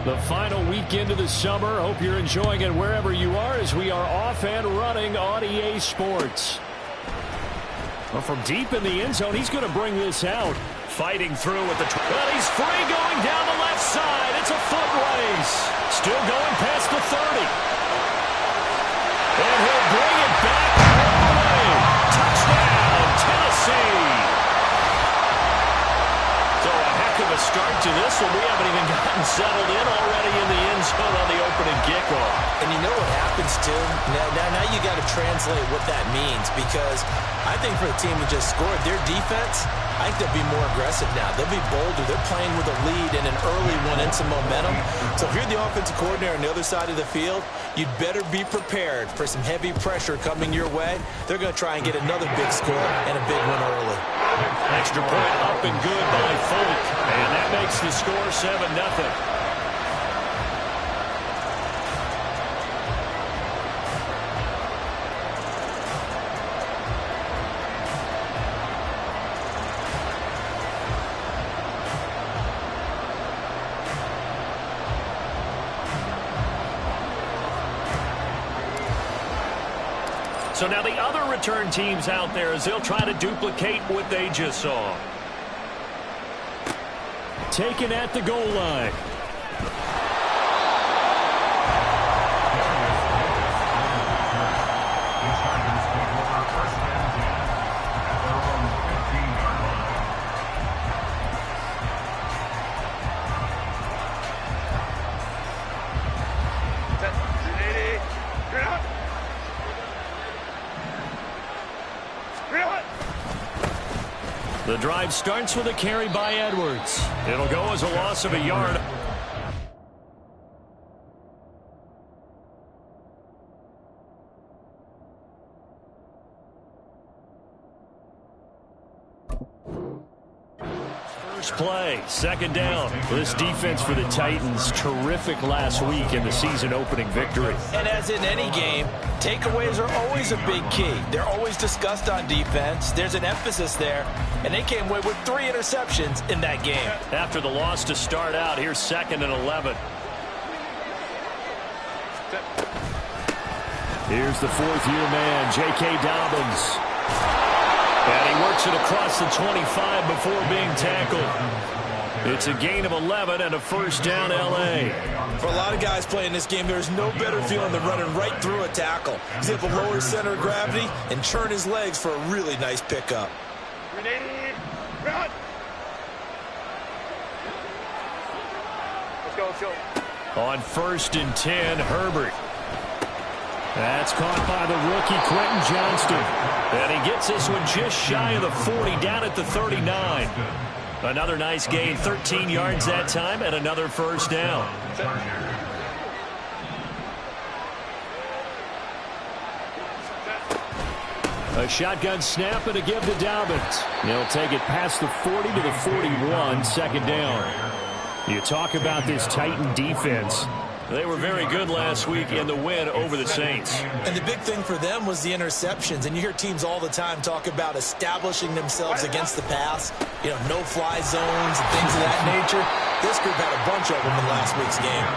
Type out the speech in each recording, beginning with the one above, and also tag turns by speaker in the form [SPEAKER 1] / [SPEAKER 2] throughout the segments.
[SPEAKER 1] The final weekend of the summer. Hope you're enjoying it wherever you are as we are off and running on EA Sports. Well, from deep in the end zone, he's going to bring this out. Fighting through with the... Well, he's free going down the left side. It's a foot race. Still going past the 30. And he'll bring it back all the way. Touchdown, Tennessee. So a heck of a start to this one. We haven't even gotten settled in already in the end zone on the opening kickoff.
[SPEAKER 2] And you know what happens, too? Now you got to translate what that means, because I think for the team who just scored, their defense, I think they'll be more aggressive now. They'll be bolder. They're playing with a lead and an early one and some momentum. So if you're the offensive coordinator on the other side of the field, you'd better be prepared for some heavy pressure coming your way. They're going to try and get another big score and a big one early.
[SPEAKER 1] Extra point up and good by Folk. And that makes the score 7-0. So now the other return teams out there as they'll try to duplicate what they just saw. Taken at the goal line. The drive starts with a carry by Edwards. It'll go as a loss of a yard. First play, second down. This defense for the Titans, terrific last week in the season opening victory.
[SPEAKER 2] And as in any game, takeaways are always a big key. They're always discussed on defense. There's an emphasis there. And they came away with 3 interceptions in that game.
[SPEAKER 1] After the loss to start out, here's 2nd and 11. Here's the 4th-year man, J.K. Dobbins. And he works it across the 25 before being tackled. It's a gain of 11 and a first down, L.A.
[SPEAKER 2] For a lot of guys playing this game, there's no better feeling than running right through a tackle. He's able to lower his center of gravity and churn his legs for a really nice pickup.
[SPEAKER 3] Let's go.
[SPEAKER 1] On 1st and 10, Herbert. That's caught by the rookie, Quentin Johnston. And he gets this one just shy of the 40, down at the 39. Another nice gain, 13 yards that time, and another first down. A shotgun snap and a give to Dobbins. He'll take it past the 40 to the 41, 2nd down. You talk about this Titan defense. They were very good last week in the win over the Saints.
[SPEAKER 2] And the big thing for them was the interceptions. And you hear teams all the time talk about establishing themselves against the pass. You know, no-fly zones and things of that nature. This group had a bunch of them in last week's game.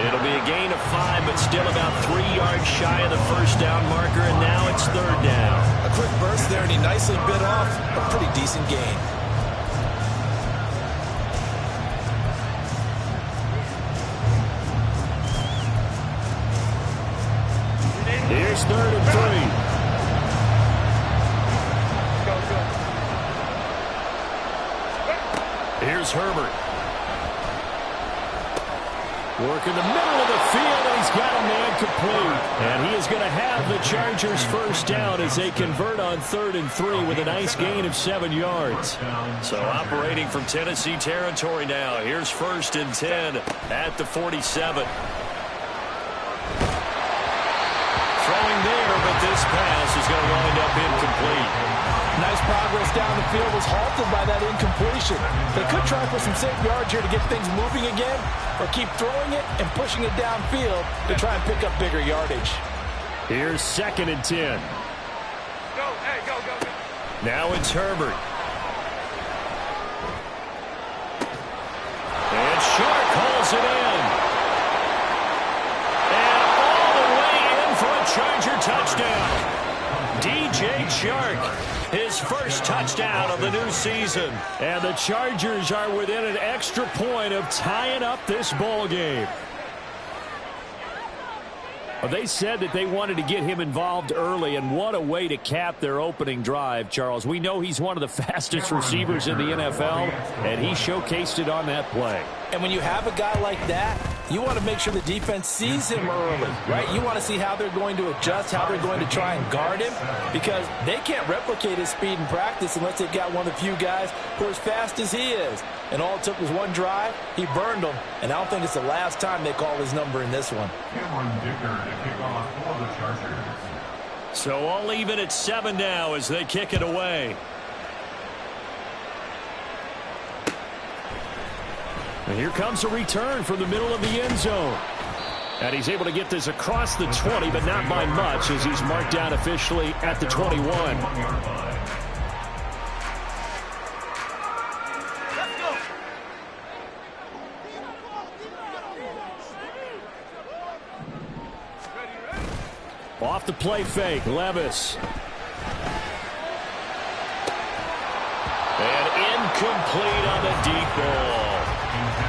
[SPEAKER 1] It'll be a gain of 5, but still about 3 yards shy of the first down marker, and now it's 3rd down.
[SPEAKER 2] A quick burst there, and he nicely bit off a pretty decent gain.
[SPEAKER 1] Here's 3rd and 3.
[SPEAKER 3] Go.
[SPEAKER 1] Here's Herbert. Working the middle of the field, and he's got a man complete. And he is going to have the Chargers first down as they convert on 3rd and 3 with a nice gain of 7 yards. So operating from Tennessee territory now. Here's 1st and 10 at the 47. Throwing there, but this pass is going to wind up incomplete.
[SPEAKER 2] Nice progress down the field was halted by that incompletion. They could try for some safe yards here to get things moving again, or keep throwing it and pushing it downfield to try and pick up bigger yardage.
[SPEAKER 1] Here's 2nd and 10.
[SPEAKER 3] Go.
[SPEAKER 1] Now it's Herbert.
[SPEAKER 2] season.
[SPEAKER 1] And the Chargers are within an extra point of tying up this ball game. Well, they said that they wanted to get him involved early, and what a way to cap their opening drive, Charles. We know he's one of the fastest receivers in the NFL, and he showcased it on that play.
[SPEAKER 2] And when you have a guy like that, you want to make sure the defense sees him early, right? You want to see how they're going to adjust, how they're going to try and guard him, because they can't replicate his speed in practice unless they've got one of the few guys who are as fast as he is. And all it took was one drive. He burned them, and I don't think it's the last time they call his number in this one.
[SPEAKER 1] So all even at 7 now as they kick it away. And here comes a return from the middle of the end zone. And he's able to get this across the 20, but not by much, as he's marked down officially at the 21. Off the play fake, Levis. And incomplete on the deep ball.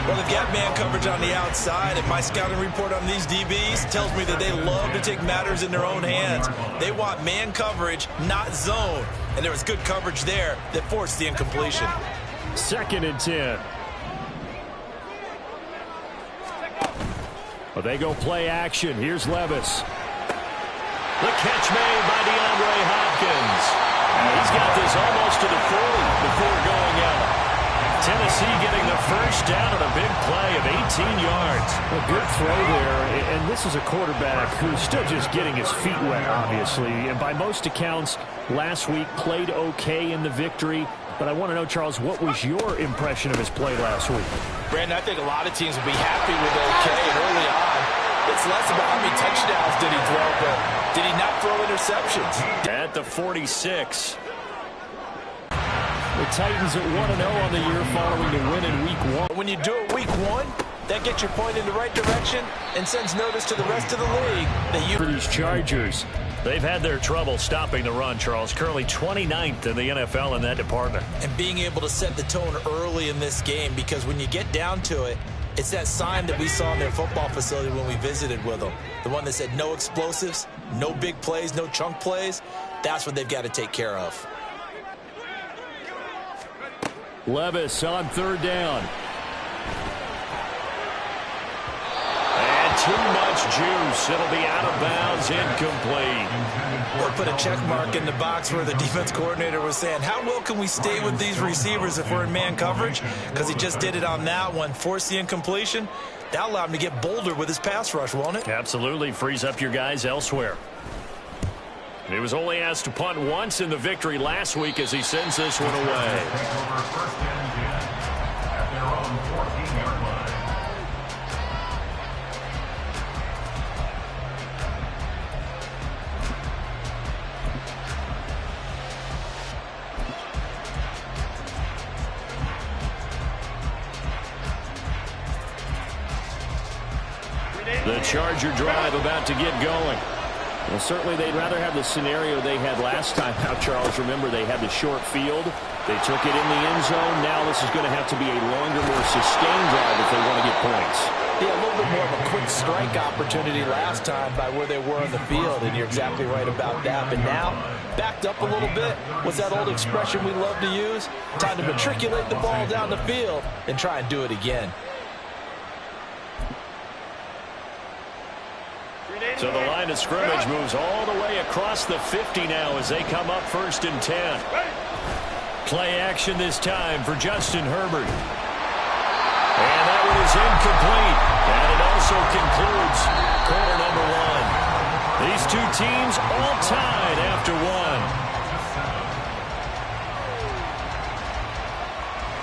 [SPEAKER 2] Well, they've got man coverage on the outside, and my scouting report on these DBs tells me that they love to take matters in their own hands. They want man coverage, not zone. And there was good coverage there that forced the incompletion.
[SPEAKER 1] 2nd and 10. Well, they go play action. Here's Levis. The catch made by DeAndre Hopkins. And he's got this almost to the 40 before going out. Tennessee getting the first down on a big play of 18 yards. A good throw there, and this is a quarterback who's still just getting his feet wet, obviously. And by most accounts, last week played okay in the victory. But I want to know, Charles, what was your impression of his play last week?
[SPEAKER 2] Brandon, I think a lot of teams would be happy with okay, and early on, it's less about how many touchdowns did he throw, but did he not throw interceptions?
[SPEAKER 1] At the 46. The Titans at 1-0 on the year following the win in Week 1.
[SPEAKER 2] When you do it Week 1, that gets your point in the right direction and sends notice to the rest of the league that you...
[SPEAKER 1] For these Chargers, they've had their trouble stopping the run, Charles. Currently 29th in the NFL in that department.
[SPEAKER 2] And being able to set the tone early in this game, because when you get down to it, it's that sign that we saw in their football facility when we visited with them. The one that said no explosives, no big plays, no chunk plays. That's what they've got to take care of.
[SPEAKER 1] Levis on 3rd down. And too much juice. It'll be out of bounds, incomplete.
[SPEAKER 2] We'll put a check mark in the box where the defense coordinator was saying, how well can we stay with these receivers if we're in man coverage? Because he just did it on that one, forced the incompletion. That allowed him to get bolder with his pass rush, won't it?
[SPEAKER 1] Absolutely. Frees up your guys elsewhere. He was only asked to punt once in the victory last week as he sends this one away. The Charger drive about to get going. Well, certainly they'd rather have the scenario they had last time. Now, Charles, remember they had the short field. They took it in the end zone. Now this is going to have to be a longer, more sustained drive if they want to get points.
[SPEAKER 2] Yeah, a little bit more of a quick strike opportunity last time by where they were in the field, and you're exactly right about that. But now, backed up a little bit. What's that old expression we love to use? Time to matriculate the ball down the field and try and do it again.
[SPEAKER 1] So the line of scrimmage moves all the way across the 50 now as they come up 1st and 10. Play action this time for Justin Herbert. And that one is incomplete. And it also concludes quarter number 1. These two teams all tied after 1.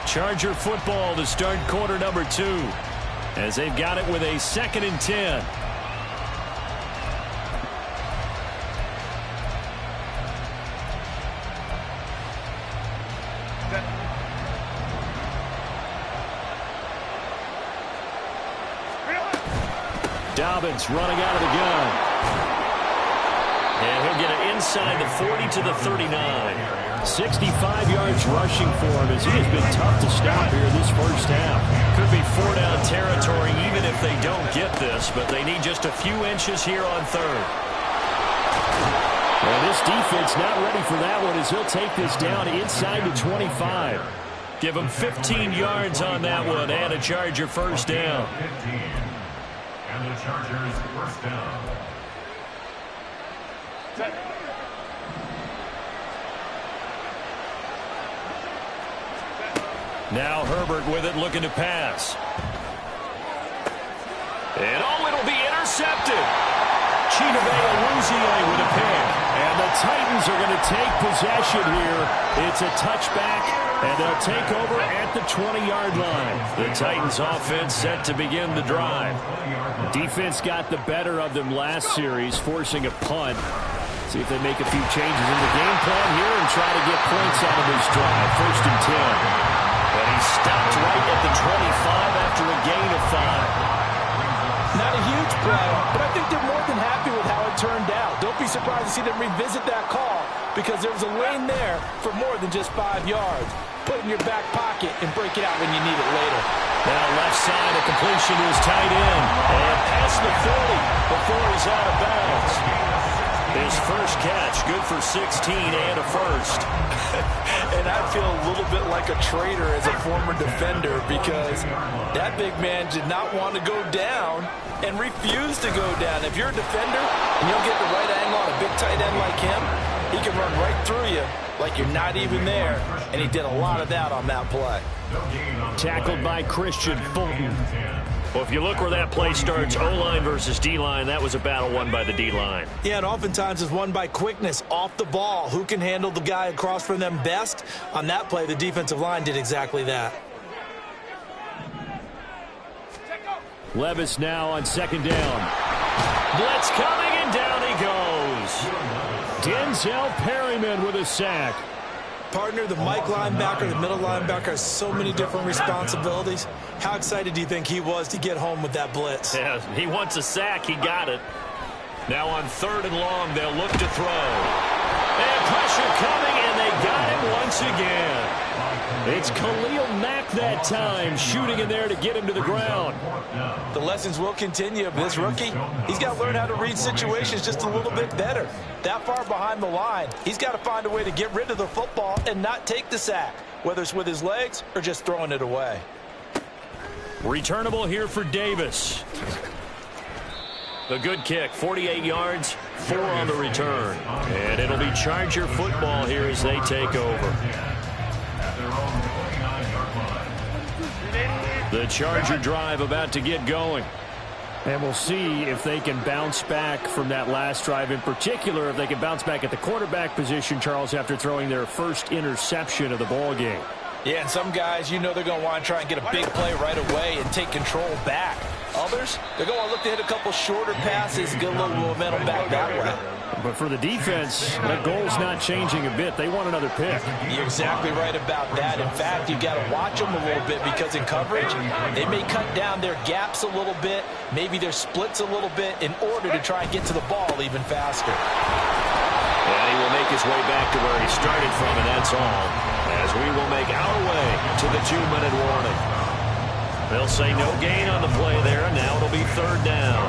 [SPEAKER 1] Charger football to start quarter number 2 as they've got it with a 2nd and 10. Dobbins running out of the gun. And he'll get it inside the 40 to the 39. 65 yards rushing for him as he has been tough to stop here this first half. Could be 4-down territory even if they don't get this, but they need just a few inches here on third. Well, this defense not ready for that one as he'll take this down inside the 25. Give him 15 yards on that one and a Charger first down.
[SPEAKER 3] 15. And the Chargers first down.
[SPEAKER 1] Now Herbert with it, looking to pass. And it'll be intercepted. Chidobe Awuzie with a pick. And the Titans are going to take possession here. It's a touchback, and they'll take over at the 20-yard line. The Titans offense set to begin the drive. Defense got the better of them last series, forcing a punt. See if they make a few changes in the game plan here and try to get points out of this drive. 1st and 10. But he stopped right at the 25 after a gain of 5.
[SPEAKER 2] Not a huge play, but I think they're more than happy with how it turned out. Don't be surprised to see them revisit that call because there was a lane there for more than just 5 yards. Put it in your back pocket and break it out when you need it later.
[SPEAKER 1] Now left side, a completion is tight end. And past the 40 before he's out of bounds. His first catch, good for 16 and a first.
[SPEAKER 2] And I feel a little bit like a traitor as a former defender because that big man did not want to go down and refused to go down. If you're a defender and you'll get the right angle on a big tight end like him, he can run right through you like you're not even there. And he did a lot of that on that play.
[SPEAKER 1] Tackled by Christian Fulton. Well, if you look where that play starts, O-line versus D-line, that was a battle won by the D-line.
[SPEAKER 2] Yeah, and oftentimes it's won by quickness off the ball. Who can handle the guy across from them best? On that play, the defensive line did exactly that.
[SPEAKER 1] Levis now on 2nd down. Blitz coming, and down he goes. Denzel Perryman with a sack.
[SPEAKER 2] Partner, the Mike linebacker, the middle linebacker has so many different responsibilities. How excited do you think he was to get home with that blitz?
[SPEAKER 1] Yeah, he wants a sack. He got it. Now on 3rd and long, they'll look to throw. And pressure coming, and they got him once again. It's Khalil Mack that time, shooting in there to get him to the ground.
[SPEAKER 2] The lessons will continue. This rookie, he's got to learn how to read situations just a little bit better. That far behind the line, he's got to find a way to get rid of the football and not take the sack, whether it's with his legs or just throwing it away.
[SPEAKER 1] Returnable here for Davis. The good kick, 48 yards, 4 on the return. And it'll be Charger football here as they take over. The Charger drive about to get going. And we'll see if they can bounce back from that last drive. In particular, if they can bounce back at the quarterback position, Charles, after throwing their first interception of the ball game.
[SPEAKER 2] Yeah, and some guys, you know they're going to want to try and get a big play right away and take control back. Others, they're going to look to hit a couple shorter passes, get a little momentum back that way.
[SPEAKER 1] But for the defense, that goal's not changing a bit. They want another pick.
[SPEAKER 2] You're exactly right about that. In fact, you've got to watch them a little bit because in coverage, they may cut down their gaps a little bit, maybe their splits a little bit in order to try and get to the ball even faster.
[SPEAKER 1] And he will make his way back to where he started from, and that's all. As we will make our way to the 2-minute warning. They'll say no gain on the play there, and now it'll be 3rd down.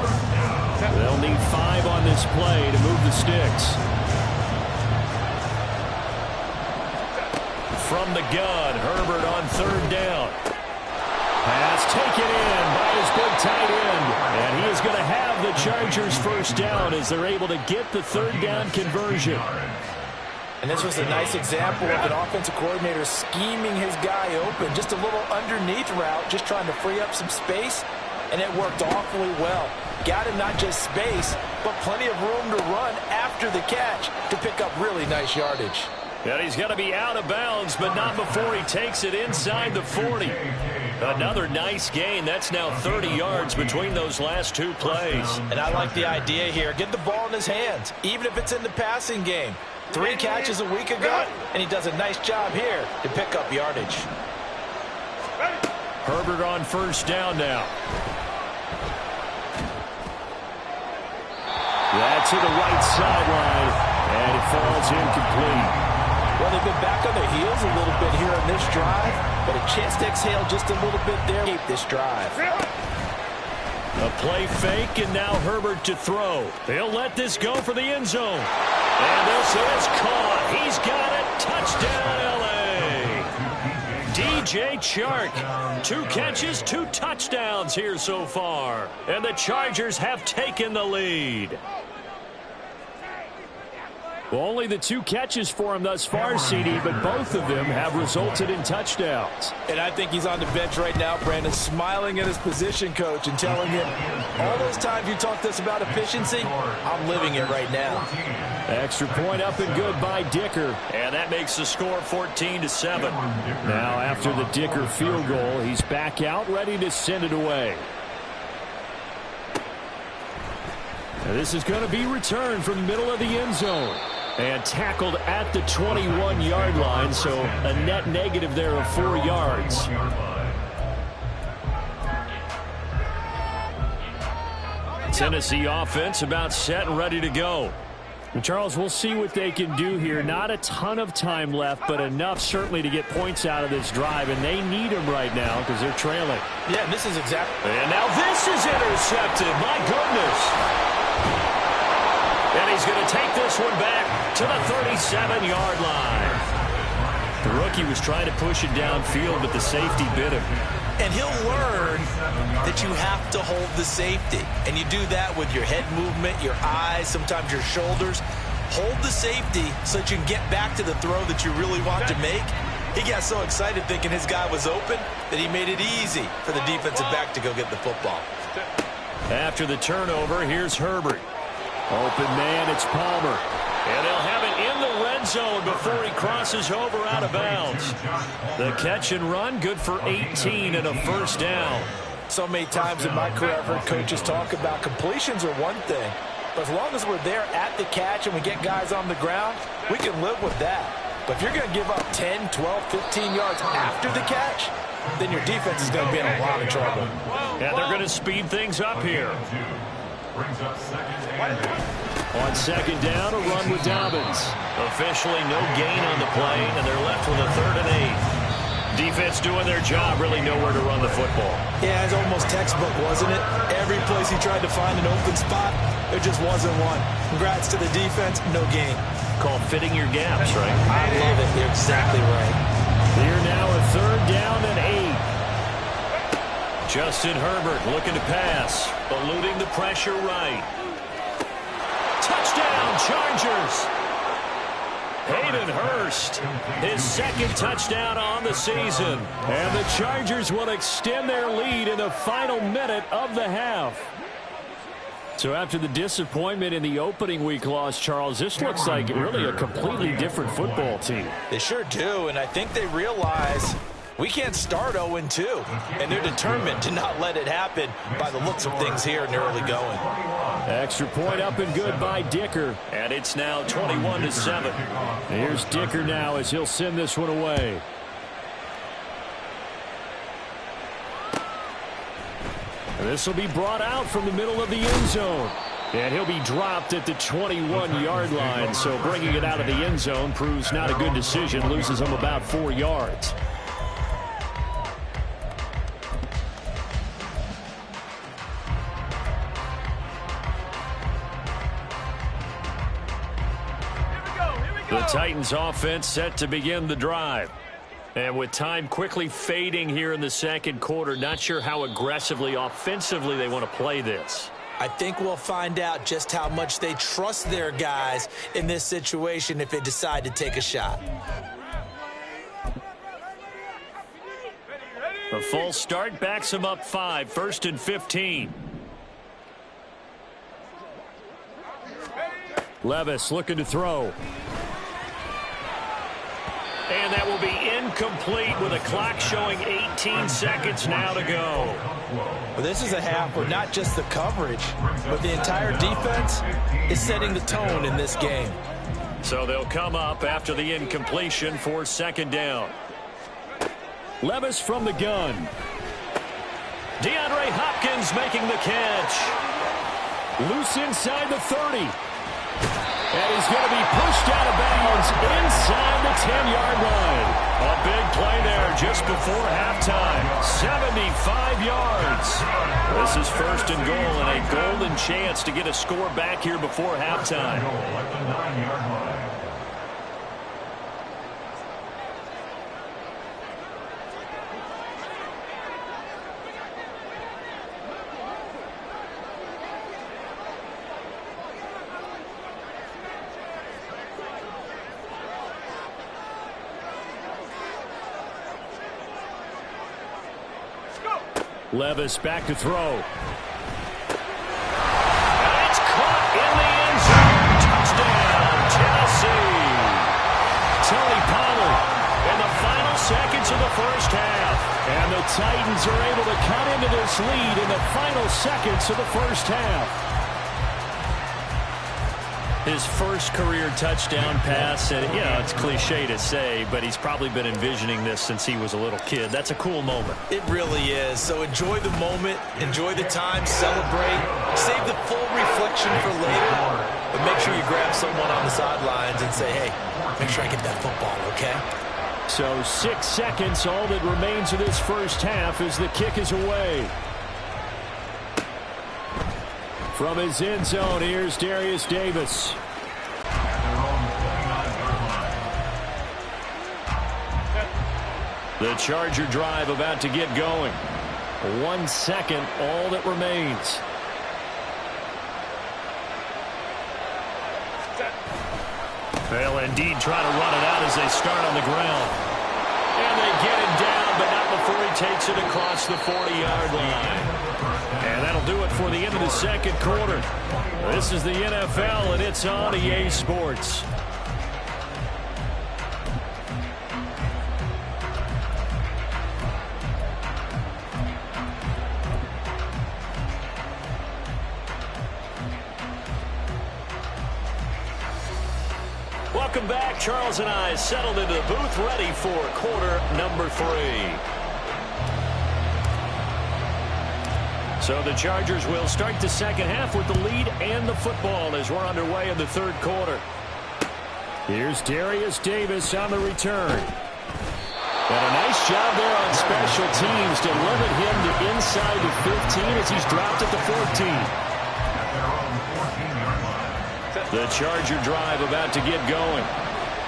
[SPEAKER 1] They'll need 5 on this play to move the sticks. From the gun, Herbert on 3rd down. Pass taken in by his big tight end. And he is going to have the Chargers first down as they're able to get the 3rd down conversion.
[SPEAKER 2] And this was a nice example of an offensive coordinator scheming his guy open. Just a little underneath route, just trying to free up some space. And it worked awfully well. Got him not just space, but plenty of room to run after the catch to pick up really nice yardage.
[SPEAKER 1] And he's got to be out of bounds, but not before he takes it inside the 40. Another nice gain. That's now 30 yards between those last 2 plays.
[SPEAKER 2] And I like the idea here. Get the ball in his hands, even if it's in the passing game. 3 catches a week ago, and he does a nice job here to pick up yardage.
[SPEAKER 1] Herbert on 1st down now. That's to the right sideline, and it falls incomplete.
[SPEAKER 2] Well, they've been back on their heels a little bit here on this drive, but a chance to exhale just a little bit there to keep this drive.
[SPEAKER 1] A play fake, and now Herbert to throw. They'll let this go for the end zone. And this is caught. He's got it. Touchdown, L.A. DJ Chark. 2 catches, 2 touchdowns here so far. And the Chargers have taken the lead. Well, only the 2 catches for him thus far, CD, but both of them have resulted in touchdowns.
[SPEAKER 2] And I think he's on the bench right now, Brandon, smiling at his position coach and telling him, all those times you talked to us about efficiency, I'm living it right now.
[SPEAKER 1] Extra point up and good by Dicker. And that makes the score 14-7. Now, after the Dicker field goal, he's back out, ready to send it away. And this is going to be returned from the middle of the end zone. And tackled at the 21-yard line, so a net negative there of 4 yards. Tennessee offense about set and ready to go. And Charles, we'll see what they can do here. Not a ton of time left, but enough certainly to get points out of this drive, and they need them right now because they're trailing.
[SPEAKER 2] Yeah, and this is exactly.
[SPEAKER 1] And now this is intercepted. My goodness. And he's going to take this one back to the 37-yard line. The rookie was trying to push it downfield, but the safety bit him.
[SPEAKER 2] And he'll learn that you have to hold the safety. And you do that with your head movement, your eyes, sometimes your shoulders. Hold the safety so that you can get back to the throw that you really want to make. He got so excited thinking his guy was open that he made it easy for the defensive back to go get the football.
[SPEAKER 1] After the turnover, here's Herbert. Open man, it's Palmer. And they'll have it in the red zone before he crosses over out of bounds. The catch and run, good for 18 and a first down.
[SPEAKER 2] So many times in my career, I've heard coaches talk about completions are one thing. But as long as we're there at the catch and we get guys on the ground, we can live with that. But if you're going to give up 10, 12, 15 yards after the catch, then your defense is going to be in a lot of trouble.
[SPEAKER 1] And they're going to speed things up here. On second down, a run with Dobbins. Officially no gain on the play, and they're left with a 3rd and 8. Defense doing their job, really nowhere to run the football.
[SPEAKER 2] Yeah, it's almost textbook, wasn't it? Every place he tried to find an open spot, there just wasn't one. Congrats to the defense, no gain.
[SPEAKER 1] Called fitting your gaps, right?
[SPEAKER 2] I love it. You're exactly right.
[SPEAKER 1] Here now a 3rd down and 8. Justin Herbert looking to pass, eluding the pressure right. Touchdown, Chargers! Hayden Hurst, his 2nd touchdown on the season. And the Chargers will extend their lead in the final minute of the half. So after the disappointment in the opening week loss, Charles, this looks like really a completely different football team.
[SPEAKER 2] They sure do, and I think they realize we can't start 0-2, and they're determined to not let it happen by the looks of things here in the early going.
[SPEAKER 1] Extra point up and good by Dicker, and it's now 21-7. Here's Dicker now as he'll send this one away. This will be brought out from the middle of the end zone. And he'll be dropped at the 21-yard line, so bringing it out of the end zone proves not a good decision, loses him about 4 yards. The Titans offense set to begin the drive. And with time quickly fading here in the second quarter, not sure how aggressively, offensively they want to play this.
[SPEAKER 2] I think we'll find out just how much they trust their guys in this situation if they decide to take a shot.
[SPEAKER 1] A false start backs them up 5, 1st and 15. Levis looking to throw. And that will be incomplete with a clock showing 18 seconds now to go.
[SPEAKER 2] Well, this is a half where not just the coverage, but the entire defense is setting the tone in this game.
[SPEAKER 1] So they'll come up after the incompletion for 2nd down. Levis from the gun. DeAndre Hopkins making the catch. Loose inside the 30. And he's going to be pushed out of bounds inside the 10-yard line. A big play there just before halftime. 75 yards. This is first and goal and a golden chance to get a score back here before halftime.
[SPEAKER 3] At the 9-yard line.
[SPEAKER 1] Levis back to throw. And it's caught in the end zone. Touchdown, Tennessee. Tony Pollard in the final seconds of the first half. And the Titans are able to cut into this lead in the final seconds of the first half. His first career touchdown pass, and it's cliche to say, but he's probably been envisioning this since he was a little kid. That's a cool moment.
[SPEAKER 2] It really is. So enjoy the moment, enjoy the time, celebrate, save the full reflection for later, but make sure you grab someone on the sidelines and say, hey, make sure I get that football, okay?
[SPEAKER 1] So 6 seconds, all that remains of this first half as the kick is away. From his end zone, here's Darius Davis. The Charger drive about to get going. 1 second, all that remains. They'll indeed try to run it out as they start on the ground. And they get him down, but not before he takes it across the 40-yard line. And that'll do it for the end of the second quarter. This is the NFL, and it's on EA Sports. Welcome back. Charles and I settled into the booth, ready for quarter number 3. So the Chargers will start the second half with the lead and the football as we're underway in the third quarter. Here's Darius Davis on the return. And a nice job there on special teams to limit him to inside the 15 as he's dropped at the 14. The Charger drive about to get going.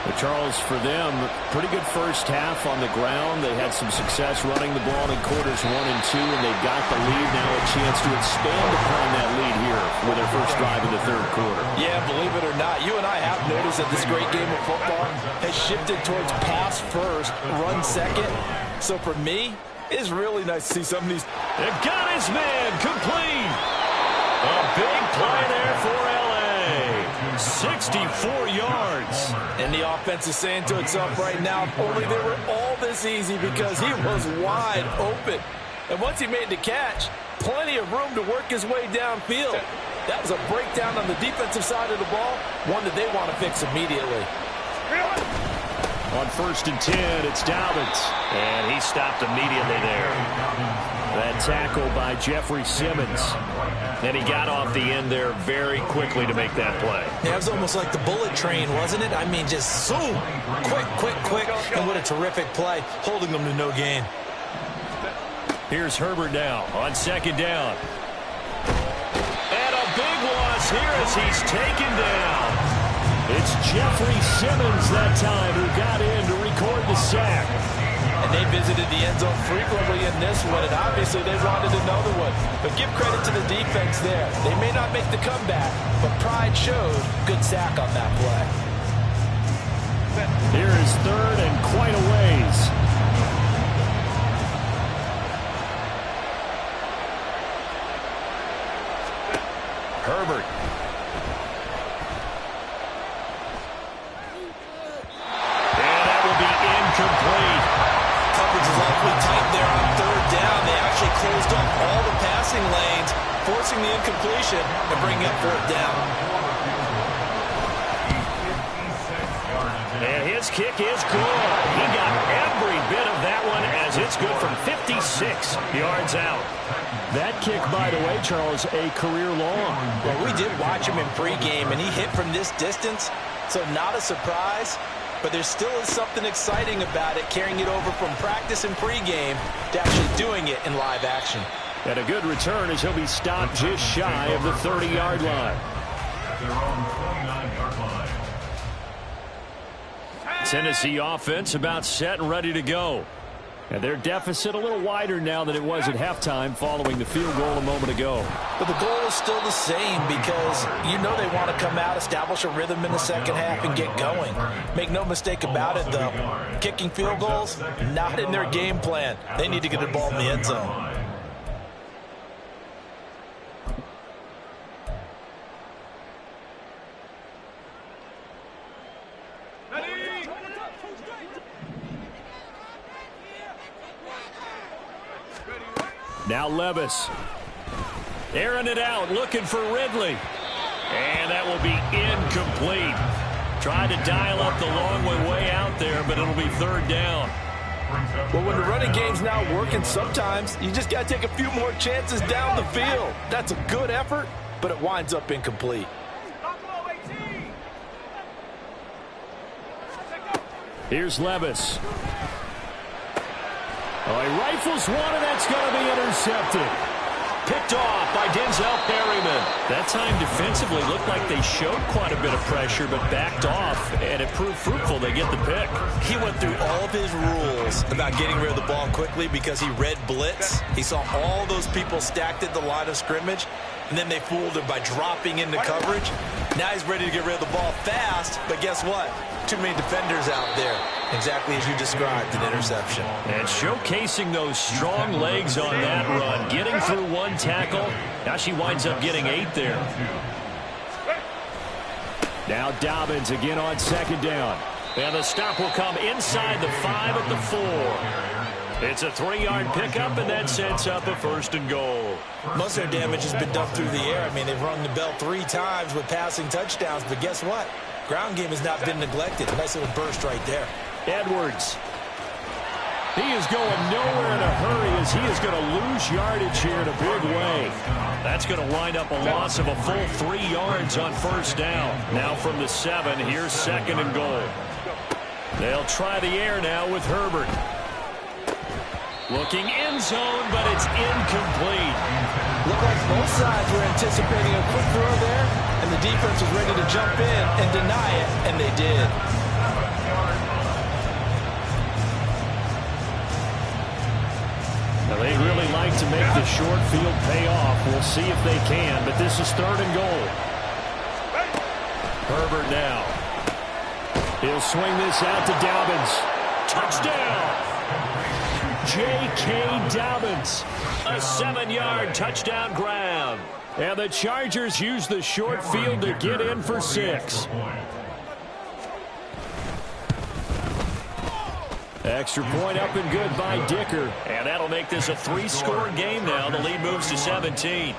[SPEAKER 1] But Charles, for them, pretty good first half on the ground. They had some success running the ball in quarters 1 and 2, and they've got the lead now, a chance to expand upon that lead here with their first drive in the third quarter.
[SPEAKER 2] Yeah, believe it or not, you and I have noticed that this great game of football has shifted towards pass first, run second. So for me, it's really nice to see some of these.
[SPEAKER 1] They've got his man complete. A big play there for LA. 64 yards.
[SPEAKER 2] And the offense is saying to itself right now, if only they were all this easy, because he was wide open. And once he made the catch, plenty of room to work his way downfield. That was a breakdown on the defensive side of the ball, one that they want to fix immediately.
[SPEAKER 1] On 1st and 10, it's Dobbins. And he stopped immediately there. That tackle by Jeffrey Simmons. And he got off the end there very quickly to make that play.
[SPEAKER 2] Yeah, it was almost like the bullet train, wasn't it? I mean, just zoom. Quick, quick, quick. And what a terrific play, holding them to no gain.
[SPEAKER 1] Here's Herbert now on 2nd down. And a big loss here as he's taken down. It's Jeffrey Simmons that time who got in to record the sack.
[SPEAKER 2] And they visited the end zone frequently in this one, and obviously they wanted another one. But give credit to the defense there. They may not make the comeback, but pride showed. Good sack on that play.
[SPEAKER 1] Here is 3rd and quite a ways. Herbert. And that will be incomplete.
[SPEAKER 2] Coverage is awfully tight there on 3rd down. They actually closed off all the passing lanes, forcing the incompletion and bringing up 4th down.
[SPEAKER 1] And his kick is good. He got every bit of that one as as it's good from 56 yards out. That kick, by the way, Charles, a career long.
[SPEAKER 2] Well, we did watch him in pregame, and he hit from this distance, so not a surprise. But there still is something exciting about it, carrying it over from practice and pregame to actually doing it in live action.
[SPEAKER 1] And a good return as he'll be stopped just shy of the 30-yard line.
[SPEAKER 3] At their own 29-yard line.
[SPEAKER 1] Tennessee offense about set and ready to go. And their deficit a little wider now than it was at halftime following the field goal a moment ago.
[SPEAKER 2] But the goal is still the same because you know they want to come out, establish a rhythm in the second half, and get going. Make no mistake about it, though. Kicking field goals, not in their game plan. They need to get the ball in the end zone.
[SPEAKER 1] Now Levis. Airing it out, looking for Ridley. And that will be incomplete. Tried to dial up the long way out there, but it'll be third down.
[SPEAKER 2] Well, when the running game's not working, sometimes you just got to take a few more chances down the field. That's a good effort, but it winds up incomplete.
[SPEAKER 1] Here's Levis. Oh, he rifles one, and that's going to be intercepted. Picked off by Denzel Perryman. That time defensively looked like they showed quite a bit of pressure, but backed off, and it proved fruitful. They get the pick.
[SPEAKER 2] He went through all of his rules about getting rid of the ball quickly because he read blitz. He saw all those people stacked at the line of scrimmage, and then they fooled him by dropping into coverage. Now he's ready to get rid of the ball fast, but guess what? Too many defenders out there. Exactly as you described, an interception.
[SPEAKER 1] And showcasing those strong legs on that run. Getting through one tackle. Now she winds up getting 8 there. Now Dobbins again on second down. And the stop will come inside the 5 at the 4. It's a 3-yard pickup, and that sets up a first and goal.
[SPEAKER 2] Most of their damage has been done through the air. I mean, they've rung the bell 3 times with passing touchdowns, but guess what? Ground game has not been neglected. A nice little burst right there.
[SPEAKER 1] Edwards. He is going nowhere in a hurry as he is going to lose yardage here in a big way. That's going to wind up a loss of a full 3 yards on first down. Now from the 7, here's second and goal. They'll try the air now with Herbert. Looking end zone, but it's incomplete.
[SPEAKER 2] Looked like both sides were anticipating a quick throw there, and the defense was ready to jump in and deny it, and they did.
[SPEAKER 1] Now, they'd really like to make the short field pay off. We'll see if they can, but this is third and goal. Herbert now. He'll swing this out to Dobbins. Touchdown! J.K. Dobbins. A 7-yard touchdown grab. And the Chargers use the short field to get in for 6. Extra point up and good by Dicker. And that'll make this a 3-score game now. The lead moves to 17.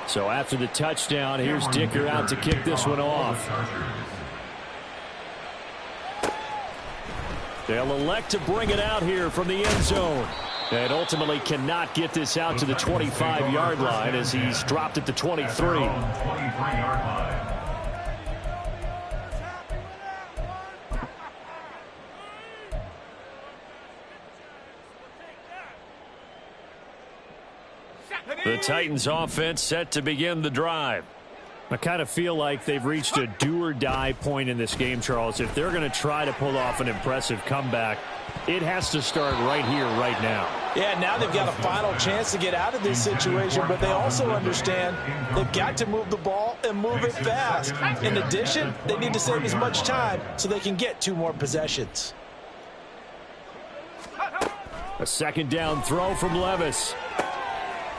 [SPEAKER 1] So after the touchdown, here's Dicker out to kick this one off. They'll elect to bring it out here from the end zone. And ultimately cannot get this out to the 25-yard line as he's dropped at the 23. The Titans offense set to begin the drive. I kind of feel like they've reached a do-or-die point in this game, Charles. If they're going to try to pull off an impressive comeback, it has to start right here, right now.
[SPEAKER 2] Yeah, now they've got a final chance to get out of this situation, but they also understand they've got to move the ball and move it fast. In addition, they need to save as much time so they can get 2 more possessions.
[SPEAKER 1] A second down throw from Levis.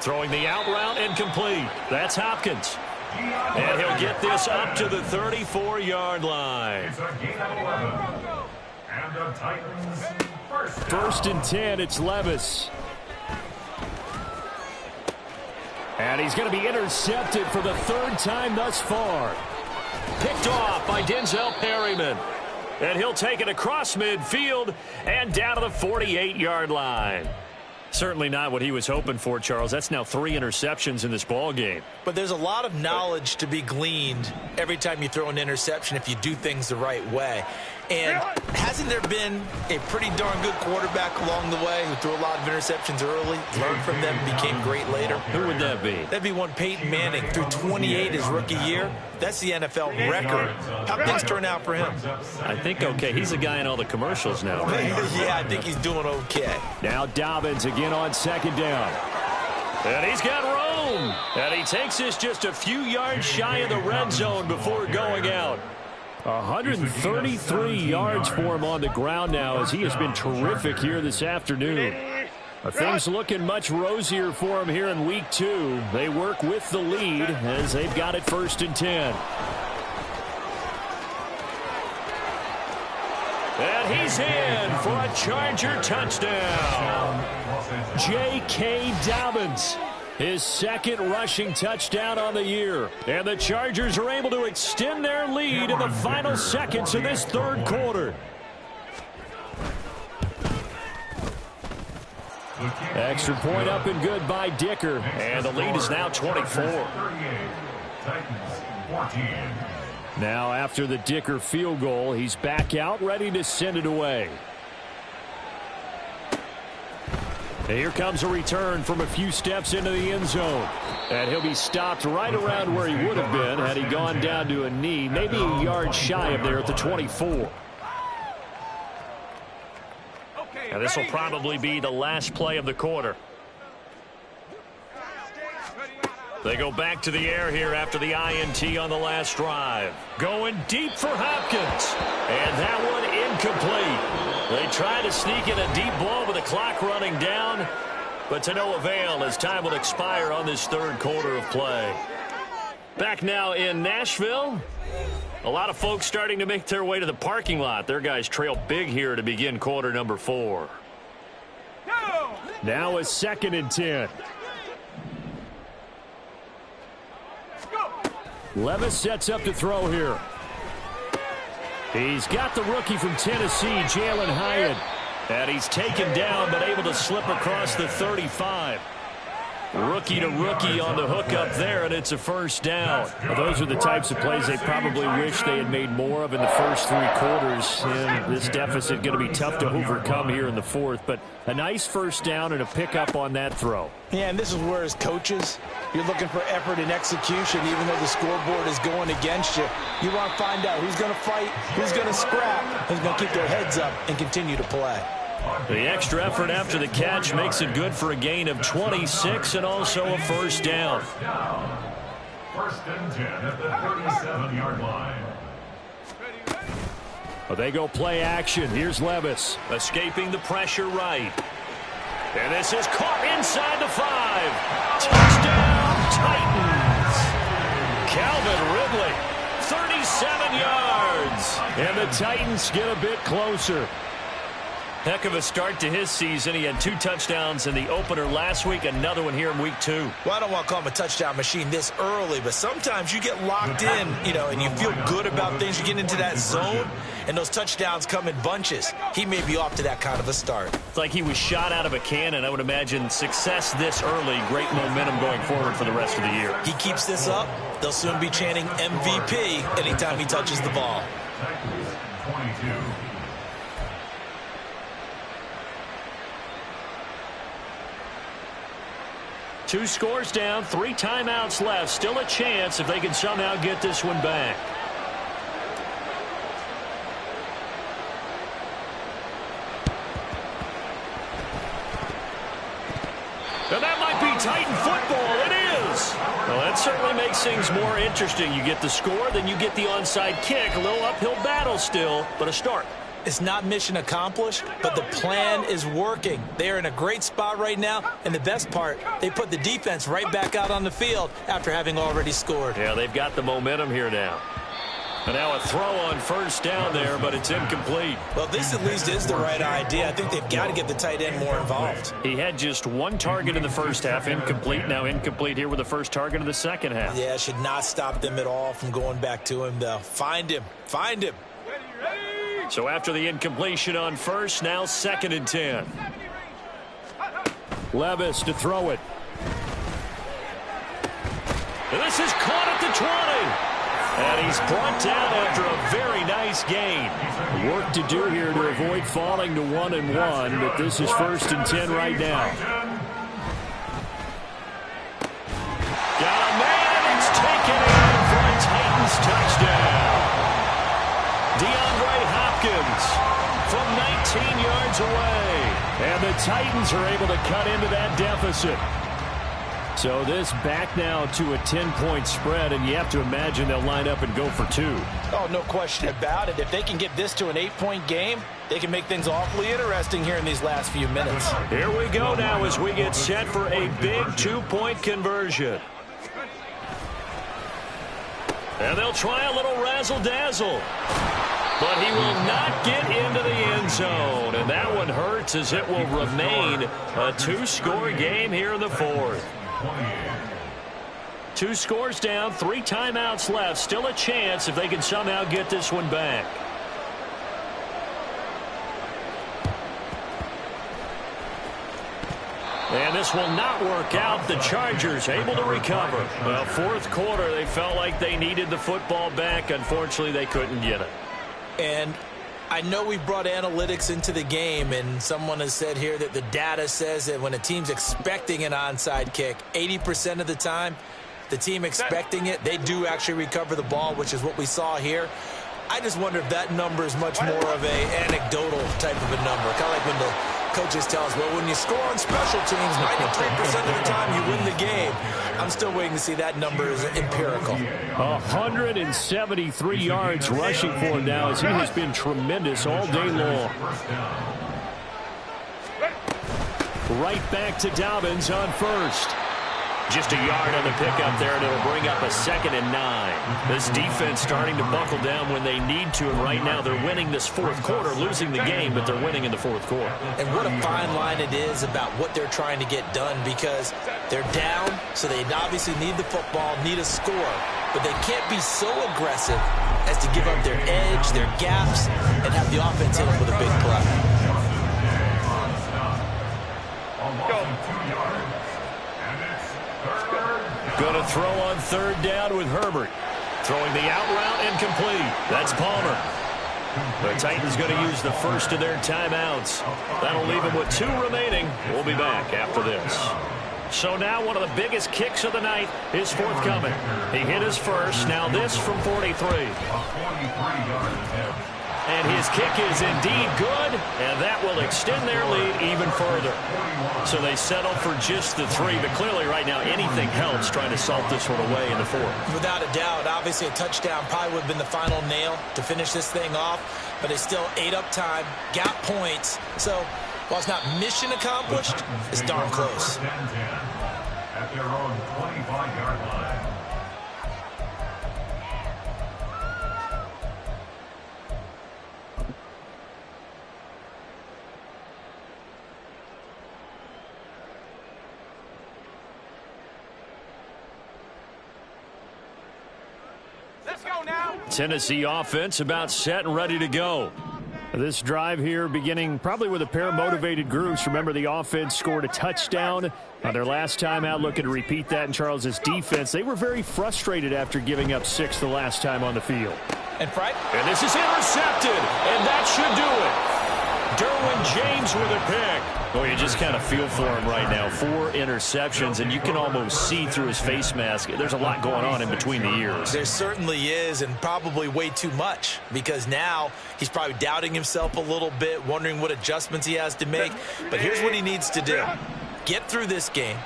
[SPEAKER 1] Throwing the out route and complete. That's Hopkins. And he'll get this up to the 34-yard line. First and 10, it's Levis. And he's going to be intercepted for the 3rd time thus far. Picked off by Denzel Perryman. And he'll take it across midfield and down to the 48-yard line. Certainly not what he was hoping for, Charles. That's now 3 interceptions in this ball game.
[SPEAKER 2] But there's a lot of knowledge to be gleaned every time you throw an interception if you do things the right way. And hasn't there been a pretty darn good quarterback along the way who threw a lot of interceptions early, learned from them, became great later?
[SPEAKER 1] Who would that be?
[SPEAKER 2] That'd be one Peyton Manning. Threw 28 his rookie year. That's the NFL record. How things turn out for him?
[SPEAKER 1] I think okay. He's a guy in all the commercials now, right?
[SPEAKER 2] Yeah, I think he's doing okay.
[SPEAKER 1] Now Dobbins again on 2nd down. And he's got room. And he takes this just a few yards shy of the red zone before going out. 133 yards for him on the ground now as he has been terrific here this afternoon. Things looking much rosier for him here in week 2. They work with the lead as they've got it 1st and 10. And he's in for a Charger touchdown. J.K. Dobbins, his 2nd rushing touchdown on the year. And the Chargers are able to extend their lead in the final seconds of this 3rd quarter. Extra point up and good by Dicker. And the lead is now 24. Now after the Dicker field goal, he's back out ready to send it away. And here comes a return from a few steps into the end zone. And he'll be stopped right around where he would have been had he gone down to a knee, maybe a yard shy of there at the 24. And this will probably be the last play of the quarter. They go back to the air here after the INT on the last drive. Going deep for Hopkins. And that one incomplete. They try to sneak in a deep ball with the clock running down, but to no avail as time will expire on this 3rd quarter of play. Back now in Nashville. A lot of folks starting to make their way to the parking lot. Their guys trail big here to begin quarter number 4. Now a 2nd and 10. Levis sets up to throw here. He's got the rookie from Tennessee, Jalen Hyatt. And he's taken down but able to slip across the 35. Rookie to rookie on the hook up there, and it's a 1st down. Well, those are the types of plays they probably wish they had made more of in the first 3 quarters. And this deficit going to be tough to overcome here in the 4th. But a nice 1st down and a pickup on that throw.
[SPEAKER 2] Yeah, and this is where as coaches, you're looking for effort and execution even though the scoreboard is going against you. You want to find out who's going to fight, who's going to scrap, who's going to keep their heads up and continue to play.
[SPEAKER 1] The extra effort after the catch makes it good for a gain of 26 and also a 1st down.
[SPEAKER 3] 1st and 10 at the 37-yard line.
[SPEAKER 1] Well, they go play action. Here's Levis escaping the pressure right. And this is caught inside the 5. Touchdown, Titans. Calvin Ridley, 37 yards. And the Titans get a bit closer. Heck of a start to his season. He had 2 touchdowns in the opener last week, another one here in week 2.
[SPEAKER 2] Well, I don't want to call him a touchdown machine this early, but sometimes you get locked in, and you feel good about things. You get into that zone, and those touchdowns come in bunches. He may be off to that kind of a start.
[SPEAKER 1] It's like he was shot out of a cannon. I would imagine success this early, great momentum going forward for the rest of the year.
[SPEAKER 2] He keeps this up, they'll soon be chanting MVP anytime he touches the ball.
[SPEAKER 3] 22.
[SPEAKER 1] Two scores down, 3 timeouts left. Still a chance if they can somehow get this one back. And that might be Titan football. It is. Well, that certainly makes things more interesting. You get the score, then you get the onside kick. A little uphill battle still, but a start.
[SPEAKER 2] It's not mission accomplished, but the plan is working. They are in a great spot right now, and the best part, they put the defense right back out on the field after having already scored.
[SPEAKER 1] Yeah, they've got the momentum here now. And now a throw on 1st down there, but it's incomplete.
[SPEAKER 2] Well, this at least is the right idea. I think they've got to get the tight end more involved.
[SPEAKER 1] He had just 1 target in the first half, incomplete. Now incomplete here with the first target of the second half.
[SPEAKER 2] Yeah, it should not stop them at all from going back to him, though. Find him. Find him.
[SPEAKER 1] So after the incompletion on first, now 2nd and 10. Levis to throw it. And this is caught at the 20. And he's brought down after a very nice gain. Work to do here to avoid falling to 1-1, but this is 1st and 10 right now. Got a man, and it's taken in for a Titans touchdown. DeAndre Hopkins from 19 yards away. And the Titans are able to cut into that deficit. So this back now to a 10-point spread, and you have to imagine they'll line up and go for 2.
[SPEAKER 2] Oh, no question about it. If they can get this to an 8-point game, they can make things awfully interesting here in these last few minutes.
[SPEAKER 1] Here we go now as we get set for a big 2-point conversion. And they'll try a little razzle-dazzle. But he will not get into the end zone. And that one hurts as it will remain a 2-score game here in the 4th. 2 scores down, 3 timeouts left. Still a chance if they can somehow get this one back. And this will not work out. The Chargers able to recover. Well, 4th quarter, they felt like they needed the football back. Unfortunately, they couldn't get it.
[SPEAKER 2] And I know we brought analytics into the game, and someone has said here that the data says that when a team's expecting an onside kick, 80% of the time, the team expecting it, they do actually recover the ball, which is what we saw here. I just wonder if that number is much more of a anecdotal type of a number. Kind of like when the coaches tell us, well, when you score on special teams, 93% of the time you win the game. I'm still waiting to see that number is empirical.
[SPEAKER 1] 173 yards rushing for him now as he has been tremendous all day long. Right back to Dobbins on first. Just a yard on the pickup there, and it'll bring up a 2nd and 9. This defense starting to buckle down when they need to, and right now they're winning this 4th quarter, losing the game, but they're winning in the 4th quarter.
[SPEAKER 2] And what a fine line it is about what they're trying to get done, because they're down, so they obviously need the football, need a score, but they can't be so aggressive as to give up their edge, their gaps, and have the offense hit them with a big play.
[SPEAKER 1] Going to throw on 3rd down with Herbert. Throwing the out route incomplete. That's Palmer. The Titans going to use the first of their timeouts. That'll leave them with 2 remaining. We'll be back after this. So now one of the biggest kicks of the night is forthcoming. He hit his first. Now this from 43. And his kick is indeed good, and that will extend their lead even further. So they settle for just the 3, but clearly right now anything helps trying to salt this one away in the 4th.
[SPEAKER 2] Without a doubt, obviously a touchdown probably would have been the final nail to finish this thing off, but they still ate up time, got points. So while it's not mission accomplished, it's darn close.
[SPEAKER 3] At their own 25-yard line.
[SPEAKER 1] Tennessee offense about set and ready to go. This drive here beginning probably with a pair of motivated groups. Remember, the offense scored a touchdown on their last time out. Looking to repeat that in Charles's defense. They were very frustrated after giving up 6 the last time on the field.
[SPEAKER 2] And
[SPEAKER 1] this is intercepted, and that should do it. Derwin James with a pick. Oh, you just kind of feel for him right now. 4 interceptions, and you can almost see through his face mask. There's a lot going on in between the ears.
[SPEAKER 2] There certainly is, and probably way too much, because now he's probably doubting himself a little bit, wondering what adjustments he has to make. But here's what he needs to do. Get through this game,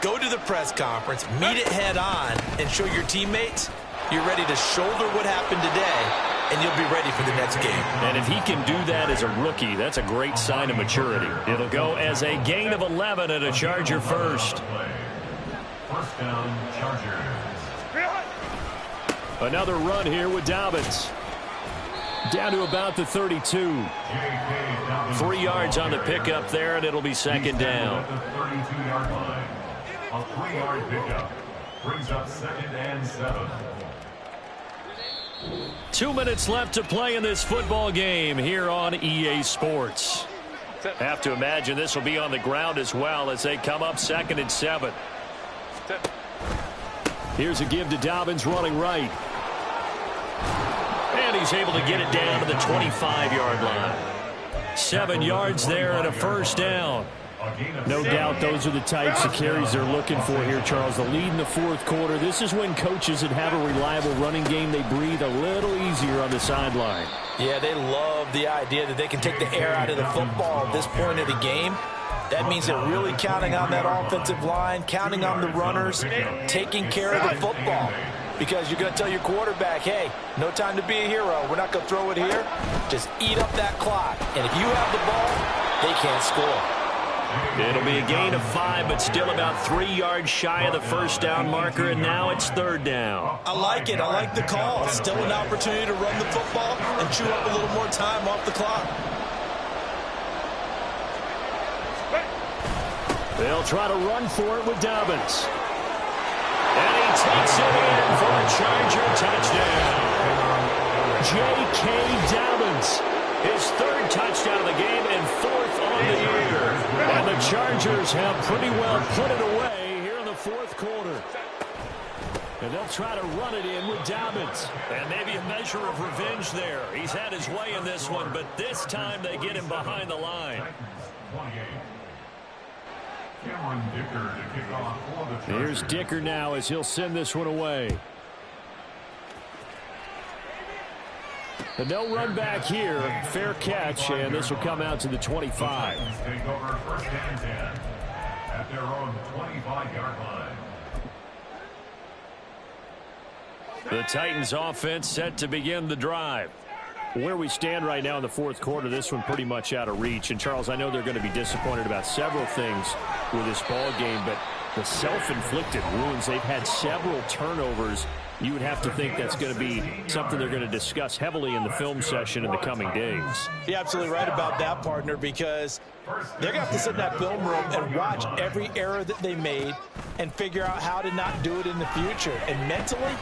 [SPEAKER 2] go to the press conference, meet it head on, and show your teammates you're ready to shoulder what happened today, and you'll be ready for the next game.
[SPEAKER 1] And if he can do that as a rookie, that's a great sign of maturity. It'll go as a gain of 11 and a Charger first.
[SPEAKER 3] First down, Chargers.
[SPEAKER 1] Another run here with Dobbins. Down to about the 32. 3 yards on the pickup there, and it'll be 2nd down.
[SPEAKER 3] At the 32-yard line. A 3-yard pickup brings up 2nd and 7.
[SPEAKER 1] 2 minutes left to play in this football game here on EA Sports. Have to imagine this will be on the ground as well as they come up 2nd and 7. Here's a give to Dobbins running right. And he's able to get it down to the 25-yard line. 7 yards there and a first down. No doubt those are the types of carries they're looking for here, Charles. The lead in the 4th quarter. This is when coaches that have a reliable running game, they breathe a little easier on the sideline.
[SPEAKER 2] Yeah, they love the idea that they can take the air out of the football at this point of the game. That means they're really counting on that offensive line, counting on the runners, taking care of the football. Because you're going to tell your quarterback, hey, no time to be a hero. We're not going to throw it here. Just eat up that clock. And if you have the ball, they can't score.
[SPEAKER 1] It'll be a gain of 5, but still about 3 yards shy of the first down marker, and now it's 3rd down.
[SPEAKER 2] I like it. I like the call. Still an opportunity to run the football and chew up a little more time off the clock.
[SPEAKER 1] They'll try to run for it with Dobbins. And he takes it in for a Charger touchdown. J.K. Dobbins. His 3rd touchdown of the game and 4th on the year. And the Chargers have pretty well put it away here in the 4th quarter. And they'll try to run it in with Dobbins. And maybe a measure of revenge there. He's had his way in this one, but this time they get him behind the line. Here's Dicker now as he'll send this one away. And they'll run back here. Fair catch, and this will come out to the 25.
[SPEAKER 3] Take over 1st and 10 at their own 25-yard line.
[SPEAKER 1] The Titans offense set to begin the drive. Where we stand right now in the 4th quarter, this one pretty much out of reach. And, Charles, I know they're going to be disappointed about several things with this ball game, but the self-inflicted wounds, they've had several turnovers. You would have to think that's going to be something they're going to discuss heavily in the film session in the coming days.
[SPEAKER 2] You're absolutely right about that, partner, because they're going to have to sit in that film room and watch every error that they made and figure out how to not do it in the future. And mentally,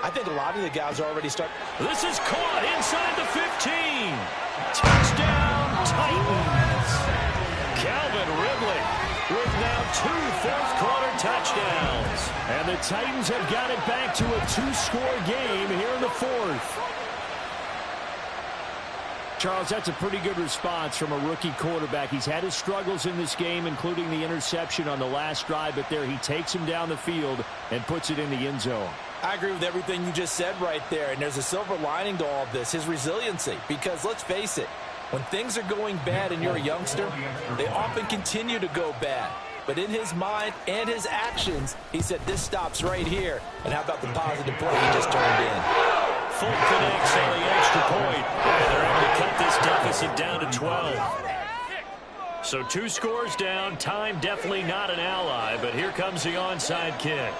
[SPEAKER 2] I think a lot of the guys already start.
[SPEAKER 1] This is caught inside the 15. Touchdown, Titans. Calvin Ridley with now 2 4th-quarter touchdowns. And the Titans have got it back to a 2-score game here in the 4th. Charles, that's a pretty good response from a rookie quarterback. He's had his struggles in this game, including the interception on the last drive, but there he takes him down the field and puts it in the end zone.
[SPEAKER 2] I agree with everything you just said right there, and there's a silver lining to all of this, his resiliency, because let's face it, when things are going bad and you're a youngster, they often continue to go bad. But in his mind and his actions, he said, this stops right here. And how about the positive play he just turned in?
[SPEAKER 1] Full connects on the extra point. And they're able to cut this deficit down to 12. So 2 scores down. Time definitely not an ally, but here comes the onside kick.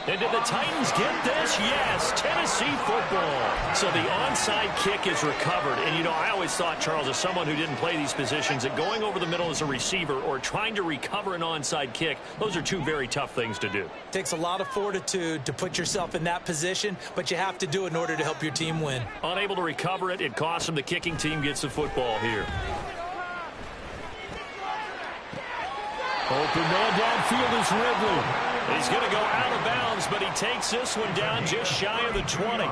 [SPEAKER 1] And did the Titans get this? Yes, Tennessee football. So the onside kick is recovered. And, you know, I always thought, Charles, as someone who didn't play these positions, that going over the middle as a receiver or trying to recover an onside kick, those are 2 very tough things to do.
[SPEAKER 2] Takes a lot of fortitude to put yourself in that position, but you have to do it in order to help your team win.
[SPEAKER 1] Unable to recover it, it costs them. The kicking team gets the football here. Open man downfield is Ridley. He's going to go out of bounds, but he takes this one down just shy of the 20.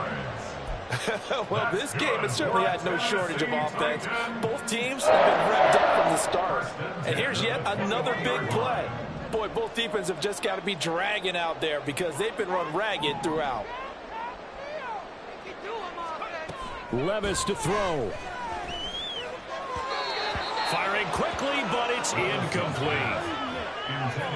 [SPEAKER 2] Well, this game has certainly had no shortage of offense. Both teams have been revved up from the start. And here's yet another big play. Boy, both defenses have just got to be dragging out there because they've been run ragged throughout.
[SPEAKER 1] Levis to throw. Firing quickly, but it's incomplete.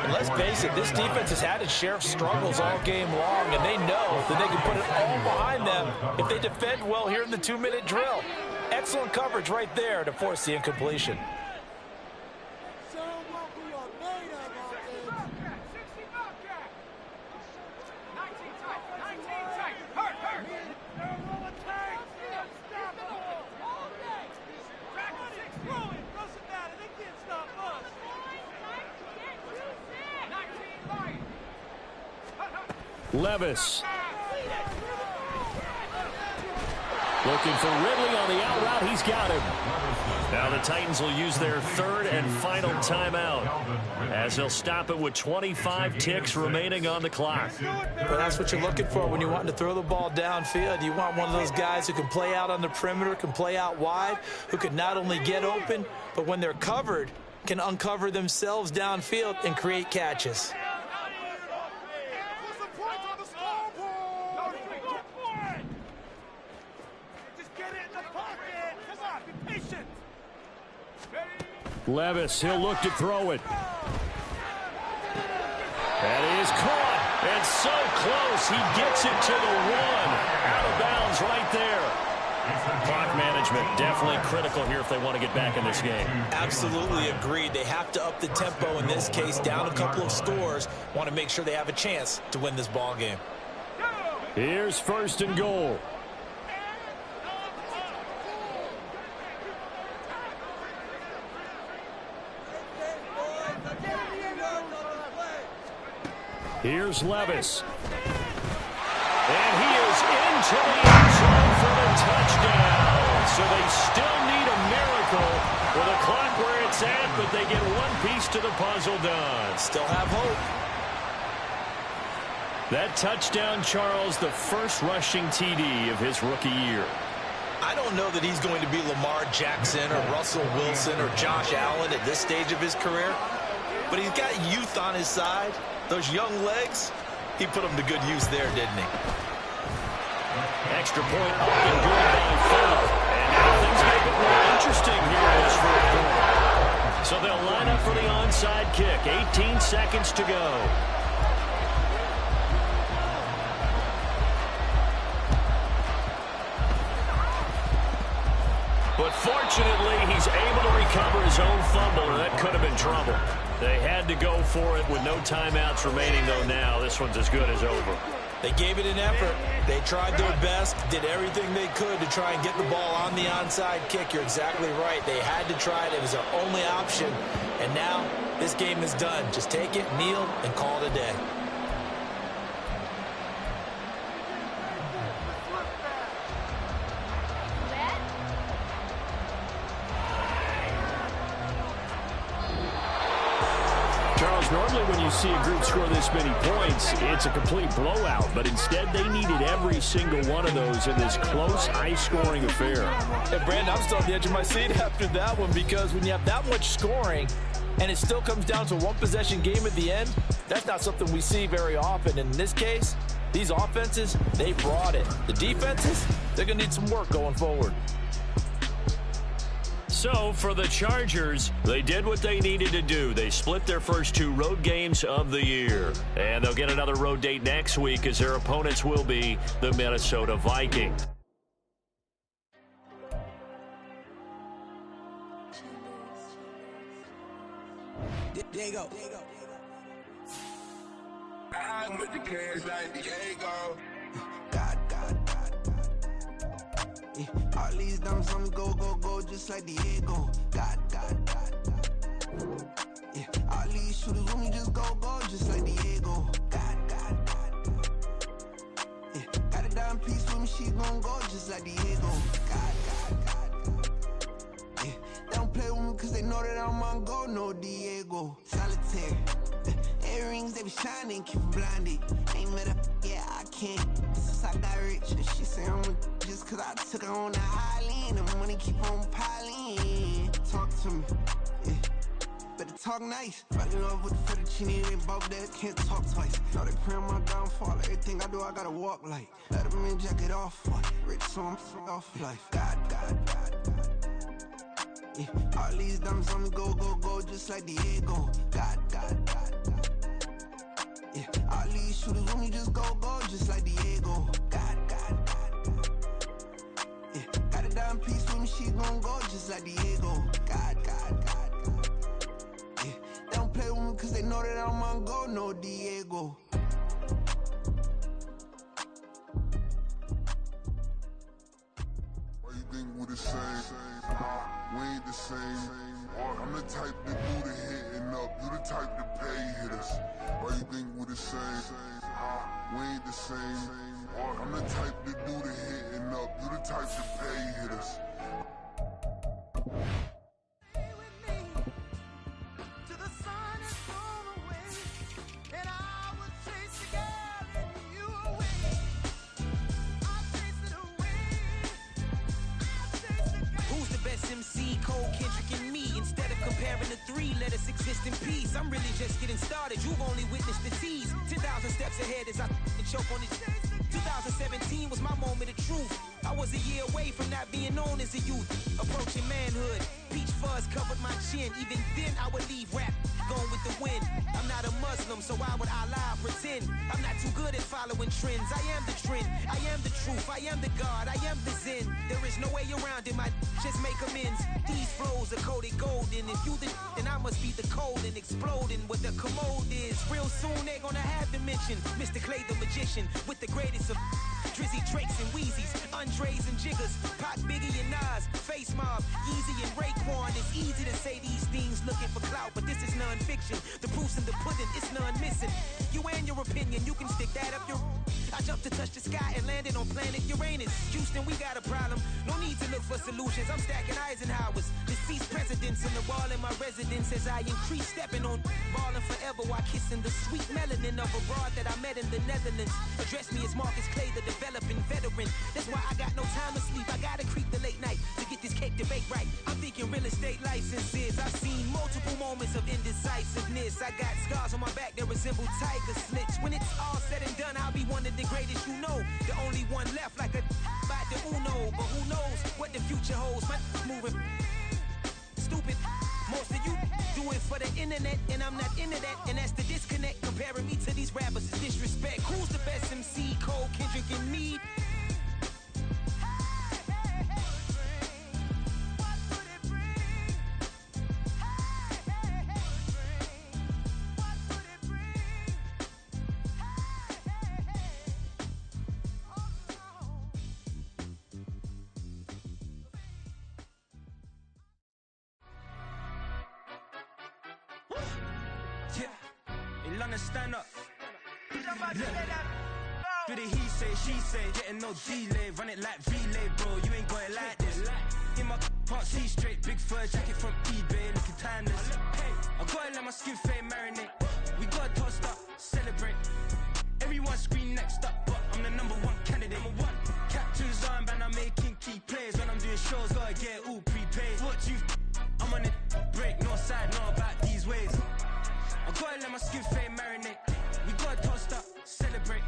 [SPEAKER 2] And let's face it, this defense has had its share of struggles all game long, and they know that they can put it all behind them if they defend well here in the 2-minute drill. Excellent coverage right there to force the incompletion.
[SPEAKER 1] Levis. Looking for Ridley on the out route. He's got him. Now the Titans will use their third and final timeout as they'll stop it with 25 ticks remaining on the clock.
[SPEAKER 2] But that's what you're looking for when you want to throw the ball downfield. You want one of those guys who can play out on the perimeter, can play out wide, who can not only get open, but when they're covered, can uncover themselves downfield and create catches.
[SPEAKER 1] Levis, he'll look to throw it. That is caught, and so close. He gets it to the one. Out of bounds right there. Clock management definitely critical here if they want to get back in this game.
[SPEAKER 2] Absolutely agreed. They have to up the tempo in this case, down a couple of scores. Want to make sure they have a chance to win this ball game.
[SPEAKER 1] Here's first and goal. Here's Levis. And he is into the end zone for the touchdown. So they still need a miracle with a clock where it's at, but they get one piece to the puzzle done.
[SPEAKER 2] Still have hope.
[SPEAKER 1] That touchdown, Charles, the first rushing TD of his rookie year.
[SPEAKER 2] I don't know that he's going to be Lamar Jackson or Russell Wilson or Josh Allen at this stage of his career, but he's got youth on his side. Those young legs, he put them to good use there, didn't he?
[SPEAKER 1] Extra point up and good by Phil. And now things make it more interesting here in this fourth quarter. So they'll line up for the onside kick. 18 seconds to go. But fortunately, he's able to recover his own fumble, and that could have been trouble. They had to go for it with no timeouts remaining, though now. This one's as good as over.
[SPEAKER 2] They gave it an effort. They tried their best, did everything they could to try and get the ball on the onside kick. You're exactly right. They had to try it. It was their only option. And now this game is done. Just take it, kneel, and call it a day.
[SPEAKER 1] Normally when you see a group score this many points, it's a complete blowout. But instead, they needed every single one of those in this close, high-scoring affair.
[SPEAKER 2] Hey, Brandon, I'm still on the edge of my seat after that one because when you have that much scoring and it still comes down to a one-possession game at the end, that's not something we see very often. And in this case, these offenses, they brought it. The defenses, they're going to need some work going forward.
[SPEAKER 1] So, for the Chargers, they did what they needed to do. They split their first two road games of the year. And they'll get another road date next week as their opponents will be the Minnesota Vikings.
[SPEAKER 4] Diego. I'm with the cash like Diego. God. All these dumps on me go, just like Diego. God. Yeah, all these shooters with me just go, just like Diego. God. Yeah, got a dime piece with me, she gon' go just like Diego. God. Yeah, they don't play with me cause they know that I'm on go, no Diego. Solitaire. Earrings, they be shining, keep them blinded. Ain't met up, yeah, I can't. Since I got rich, and she say I'm just cause I took her on the island. The money keep on piling. Talk to me, yeah. Better talk nice. Fucking up with the fettuccine, they both that can't talk twice. Know they pray on my downfall. Everything I do, I gotta walk like. Let them in, jacket off. Rich, so I'm off life. God. Yeah, all these diamonds on me go, just like Diego. God. Yeah, all these shooters with me just go, just like Diego. God. Yeah, got a dime piece with me, she gon' go just like Diego. God. Yeah, they don't play with me cause they know that I'm on go, no Diego.
[SPEAKER 5] Why you think we the same? We ain't the same. I'm the type to do the hitting up, you the type to pay hitters. Why you think we the same? we ain't the same. I'm the type to do the hitting up, you the type to pay hitters.
[SPEAKER 6] MC, Cole, Kendrick, and me. Instead of comparing the three, let us exist in peace. I'm really just getting started. You've only witnessed the tease. 10,000 steps ahead as I choke on it. 2017 was my moment of truth. I was a year away from not being known as a youth. Approaching manhood. Peach fuzz covered my chin. Even then, I would leave rap going with the wind. I'm not a Muslim, so why would Allah pretend? I'm not too good at following trends. I am the trend. I am the truth. I am the God. I am the Zen. There is no way around it. My just make amends. These flows are coated golden. If you then I must be the cold and exploding what the commode is. Real soon they're gonna have to mention Mr. Clay the magician with the greatest of Drizzy, Drakes, and Wheezies, Andres and Jiggers, Pac, Biggie, and Nas, Face Mob, Yeezy, and Raekwon. It's easy to say these things looking for clout, but this is non-fiction. The proof's in the pudding, it's none missing. You and your opinion, you can stick that up your... I jumped to touch the sky and landed on planet Uranus. Houston, we got a problem. No need to look for solutions. I'm stacking Eisenhowers. Deceased presidents in the wall in my residence as I increase stepping on ballin' forever while kissing the sweet melanin of a broad that I met in the Netherlands. Address me as Marcus Clay, the developing veteran. That's why I got no time to sleep. I gotta creep the late night to get this cake to bake right. I'm thinking real estate licenses. I've seen multiple moments of indecisiveness. I got scars on my back that resemble tiger slits. When it's all said and done, I'll be one of the greatest you know. The only one left like a by the Uno. But who knows what the future holds. My moving stupid. Most of you do it for the internet, and I'm not into that. And that's the disconnect. Comparing me to these rappers is disrespect. Who's the best MC? Cole, Kendrick, and me?
[SPEAKER 7] Stand up. Do the he say, she say, getting no delay, run it like relay, bro. You ain't got it like this. In my can't see straight, big fur jacket from eBay, looking timeless. I gotta let my skin fade marinate. We gotta toast up, celebrate. Everyone scream next up, but I'm the #1 candidate. Captain's armband, I'm making key plays. When I'm doing shows, gotta get all prepaid. What you? I'm on it, break, no side, not about these ways. I gotta let my skin fade marinate. We gotta toast up, celebrate.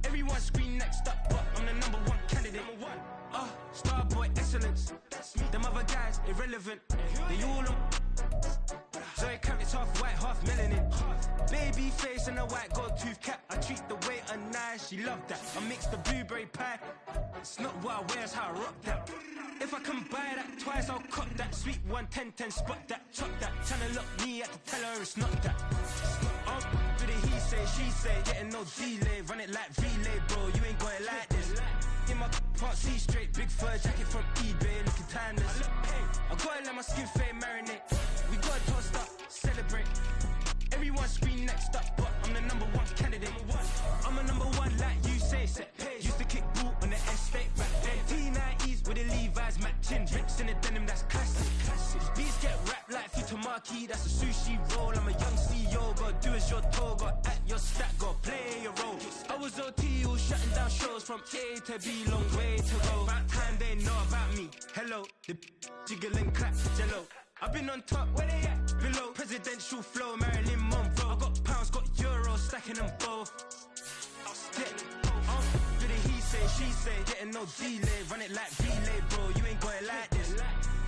[SPEAKER 7] Everyone scream next up, but I'm the #1 candidate. Starboy excellence. Them other guys irrelevant. They all on. Zoe Kravitz half white, half melanin. Baby face and a white gold tooth cap. I treat the waiter nice, she love that. I mix the blueberry pie. It's not what I wear, it's how I rock that. If I can buy that twice, I'll cop that. Sweet 110, spot that, chop that. Tryna lock me, I have to tell her it's not that. Do the he say, she say, getting no delay. Run it like relay, bro, you ain't got it like this. In my can't see straight, big fur jacket from eBay, looking timeless. I gotta let my skin fade marinate. We gotta toast up, celebrate. Everyone scream next up, but I'm the #1 candidate. I'm a #1 like you say, set page. Used to kick boot on the estate back then. T90s with the Levi's matching. Rips in the denim, that's classic. Beats get wrapped like Futamaki, that's a sushi roll. I'm a young CEO, gotta do as you're told. Gotta act your stat, gotta play your role. I was OT, all shutting down shows from A to B, long way to go. About time they know about me. Hello, the jiggle and clap for jello. I've been on top, where they at? Below, presidential flow, Marilyn Monroe. I got pounds, got euros, stacking them both. Do the he say, she say, getting no delay, run it like relay, bro. You ain't got it like this.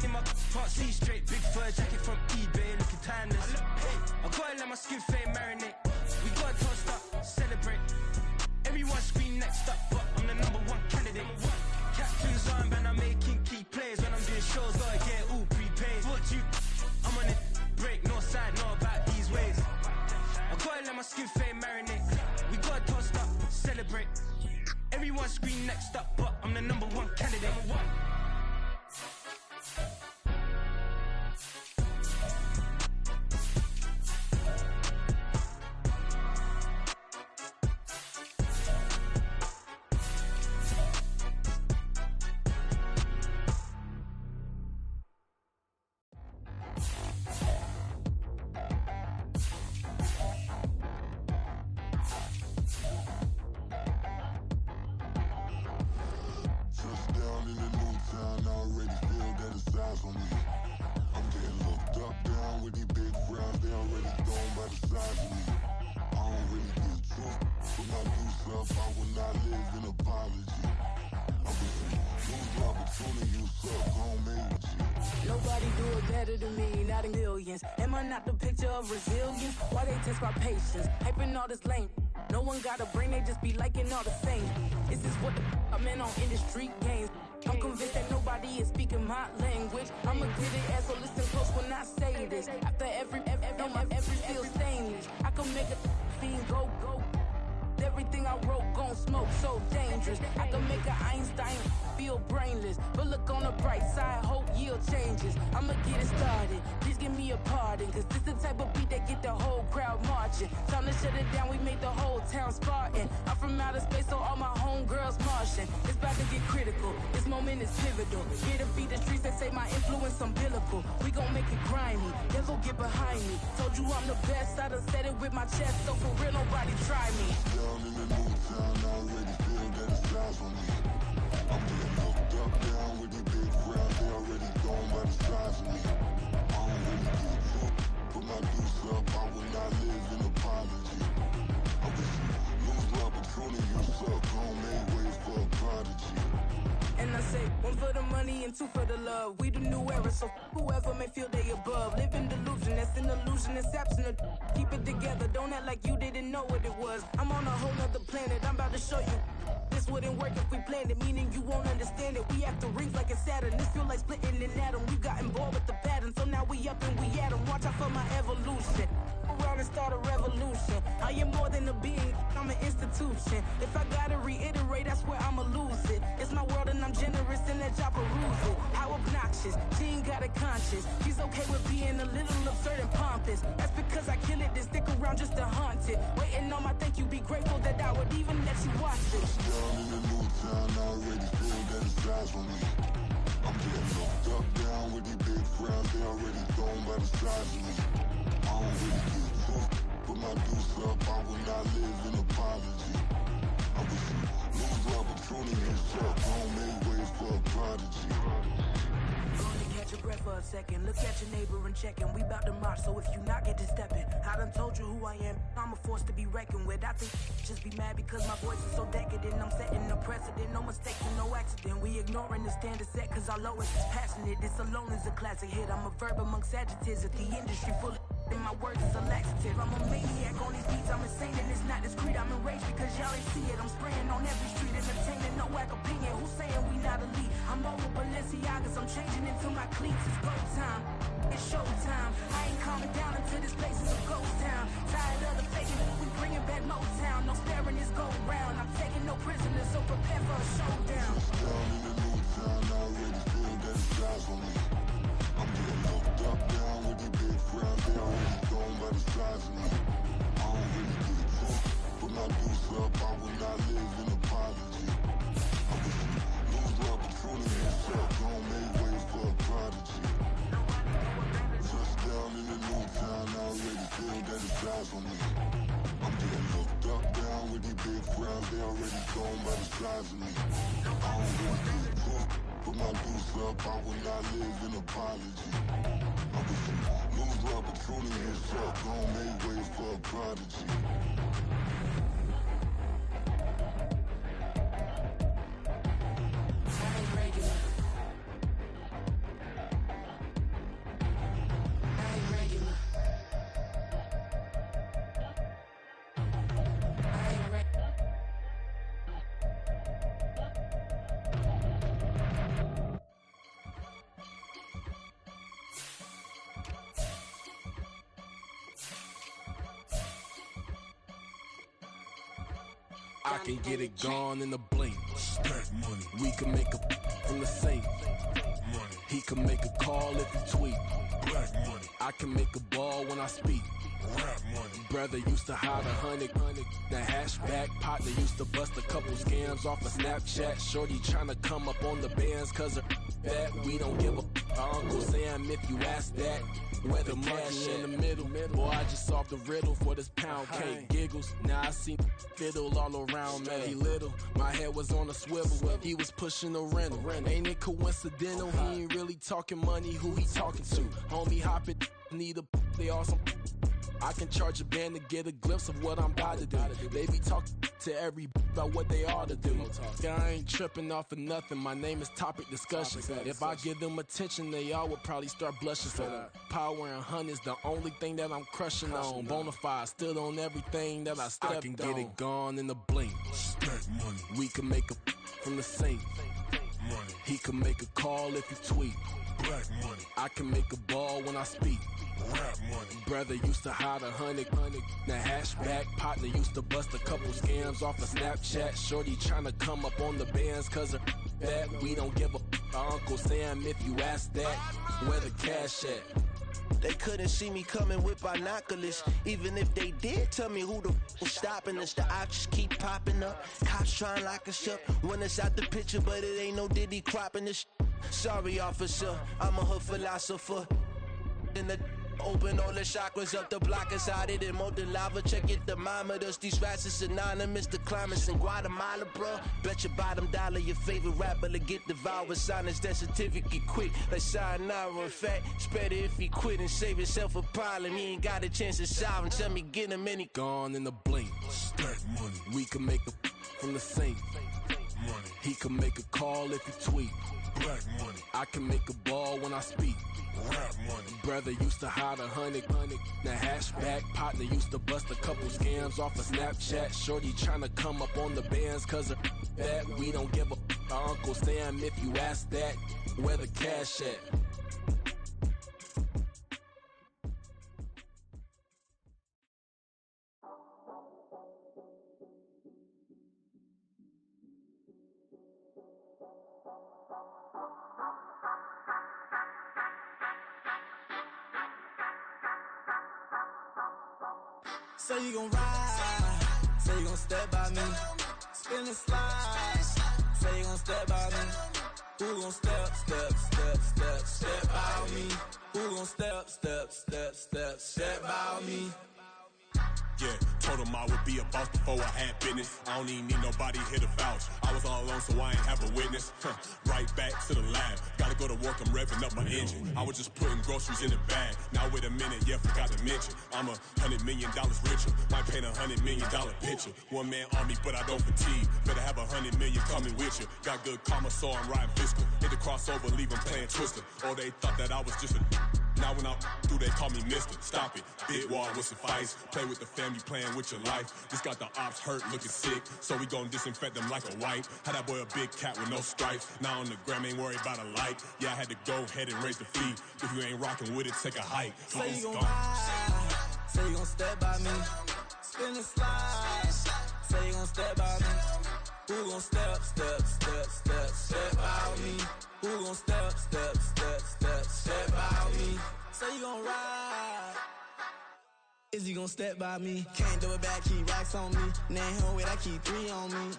[SPEAKER 7] In my can't see straight, big fur jacket from eBay, looking timeless. I gotta let my skin fade marinate. We gotta toast up, celebrate. Everyone scream next up, but I'm the #1 candidate. Captain's armband, I'm making key plays. When I'm doing shows, gotta get all prepaid. What you? I'm on it, break, no side, not about these ways. I gotta let my skin fade marinate. We gotta toast up, celebrate. Everyone scream next up, but I'm the #1 candidate.
[SPEAKER 5] sides of me. I don't really get drunk. Put my juice up, I will not live in apology. I wish you lose the opportunity, you suck, gon' make it.
[SPEAKER 8] Nobody do it better than me, not in millions. Am I not the picture of resilience? Why they test my patience? Hyping all this lame. No one got a brain, they just be liking all the same. This is what the I'm in on industry games. I'm convinced that nobody is speaking my language. I'm a gritty ass, so listen close when I say this. After every feel stainless. I can make a fiend go. Everything I wrote gon' smoke, so dangerous. I can make an Einstein feel brainless. But look on the bright side, hope yield changes. I'ma get it started, please give me a pardon. Cause this the type of beat that get the whole crowd marching. Time to shut it down, we made the whole town Spartan. I'm from outer space, so all my homegirls Martian. It's about to get critical, this moment is pivotal. Here to beat the streets that say my influence umbilical. We gon' make it grimy, never get behind me. Told you I'm the best, I done said it with my chest. So for real, nobody try me.
[SPEAKER 5] Down in the new town, I already feel that it's eyes on me. I'm getting hooked up down with these big crowds, they already gone by the size of me. I don't really get drunk. Put my juice up, I will not live in apology. I wish you lose the opportunity, you suck, gon' make ways for a prodigy.
[SPEAKER 8] And I say, one for the money and two for the love. We the new era, so whoever may feel they above. Live in delusion, that's an illusion, it's absent. Keep it together, don't act like you didn't know what it was. I'm on a whole nother planet, I'm about to show you. This wouldn't work if we planned it, meaning you won't understand it. We have to rings like a Saturn, this feel like splitting an atom. You got involved with the pattern, so now we up and we at 'em. Watch out for my evolution. Around and start a revolution. I am more than a being, I'm an institution. If I gotta reiterate, that's where I'ma lose it. It's my world and I'm generous and let y'all peruse it. How obnoxious, she ain't got a conscience. She's okay with being a little absurd and pompous. That's because I kill it, then stick around just to haunt it. Waiting on my thank you, be grateful that I would even let you watch it.
[SPEAKER 5] Down in the new town, I already feel that it's eyes on me. I'm getting hooked up down with these big crowds, they already gone by the size of me. I don't really get drunk. Put my juice up, I will not live in apology. I wish you lose the opportunity, you suck, gon' make ways for a prodigy.
[SPEAKER 8] Gonna catch your breath for a second. Look at your neighbor and check him. We bout to march, so if you not get to stepping. I done told you who I am. I'm a force to be reckoned with. I think just be mad because my voice is so decadent. I'm setting a precedent. No mistakes and no accident. We ignoring the standard set cause our lowest is passionate. This alone is a classic hit. I'm a verb amongst adjectives. If the industry full of and my words is a laxative. I'm a maniac on these beats, I'm insane and it's not discreet. I'm enraged because y'all ain't see it. I'm spraying on every street, entertaining, no whack opinion. Who's saying we not elite? I'm over Balenciagas, I'm changing into my cleats. It's go time, it's show time. I ain't calming down until this place is a ghost town. Tired of the faking, we bringing back Motown. No sparing this go round. I'm taking no prisoners, so prepare for a showdown.
[SPEAKER 5] Down in the new town, I already feel that it's eyes on me. I'm getting hooked up down with these big crowds, they already gone by the size of me. I don't really get drunk. Put my juice up, I will not live in apology. I wish you lose the opportunity, you suck, gon' make ways for a prodigy. Touchdown in the new town, I already feel that it's eyes on me. I'm getting hooked up down with these big crowds, they already gone by the size of me. I don't really get drunk. Put my juice up, I will not live in apology. I wish you lose the opportunity, you suck, gon' make ways for a prodigy.
[SPEAKER 9] I can get it gone in a blink. Stack money. We can make a from the safe. Money. He can make a call if he tweet. Black money. I can make a ball when I speak. Rap money. Brother used to hide 100. The hashback partner used to bust a couple scams off of Snapchat. Shorty tryna come up on the bands cause her that we don't give a Uncle Sam if you ask that. Where the cash in the middle. Boy, I just solved the riddle for this pound cake. Giggles, now I see fiddle all around me. He little, my head was on a swivel. He was pushing a rental. Ain't it coincidental? He ain't really talking money, who he talking to? Homie hopping, need a they awesome. I can charge a band to get a glimpse of what I'm about to do. They be talking to every about what they ought to do. I ain't tripping off of nothing. My name is Topic Discussion. If I give them attention, they all would probably start blushing. So power and hunt is the only thing that I'm crushing on. Bonafide, stood on everything that I stepped on. I can get it gone in a blink. Stack money. We can make a from the sink. Money. He can make a call if you tweet. Black money. I can make a ball when I speak. Rap money. Brother used to hide 100. The hashback partner used to bust a couple scams off of Snapchat. Shorty tryna come up on the bands cause of that. We don't give a Uncle Sam if you ask that. Where the cash at?
[SPEAKER 10] They couldn't see me coming with binoculars. Even if they did, tell me who the f was stopping us. The options keep popping up. Cops trying to lock us up when it's out the picture, but it ain't no Diddy cropping this. Sorry, officer, I'm a hood philosopher. In the open all the chakras up, the block is out it and molten lava. Check your thermometers. These rats is synonymous to climates in Guatemala, bro. Bet your bottom dollar your favorite rapper to get devoured. Sign his death certificate quick, like sayonara. In fact, it's better if he quit and save himself a problem. He ain't got a chance to solve him. Tell me, get him any
[SPEAKER 9] gone in the blink. Stack money. We can make a from the sink. Money. He can make a call if you tweet. Black money. I can make a ball when I speak. Rap money. Brother used to hide 100. The hashback partner used to bust a couple scams off of Snapchat. Shorty tryna come up on the bands cause of that. We don't give a Uncle Sam if you ask that. Where the cash at?
[SPEAKER 11] Say you gon' ride, say you gon' step by me, spin and slide, say you gon' step by me, who gon' step by me, who gon' step by me.
[SPEAKER 12] Yeah, told him I would be a boss before I had business. I don't even need nobody here to vouch. I was all alone, so I ain't have a witness. Right back to the lab. Gotta go to work, I'm revving up my engine. I was just putting groceries in the bag. Now wait a minute, yeah, forgot to mention. I'm $100 million richer. Might paint $100 million picture. One man army, but I don't fatigue. Better have 100 million coming with you. Got good karma, so I'm riding fiscal. Hit the crossover, leave them playing Twister. Oh, they thought that I was just a... Now when I'm through, they call me Mister. Stop it. Big wall with some fights. Play with the family, playing with your life. Just got the ops hurt, looking sick. So we gon' disinfect them like a wipe. Had that boy a big cat with no stripes. Now on the gram, ain't worried about a light. Yeah, I had to go ahead and raise the fee. If you ain't rocking with it, take a hike.
[SPEAKER 11] Say you gon' ride, say you gon' step by me, spin and slide, say you gon' step by me, who gon' step by me, who gon' step by me, say you gon' ride, is he gon' step by me, can't do it back, keep racks on me, name home with I keep 3 on me.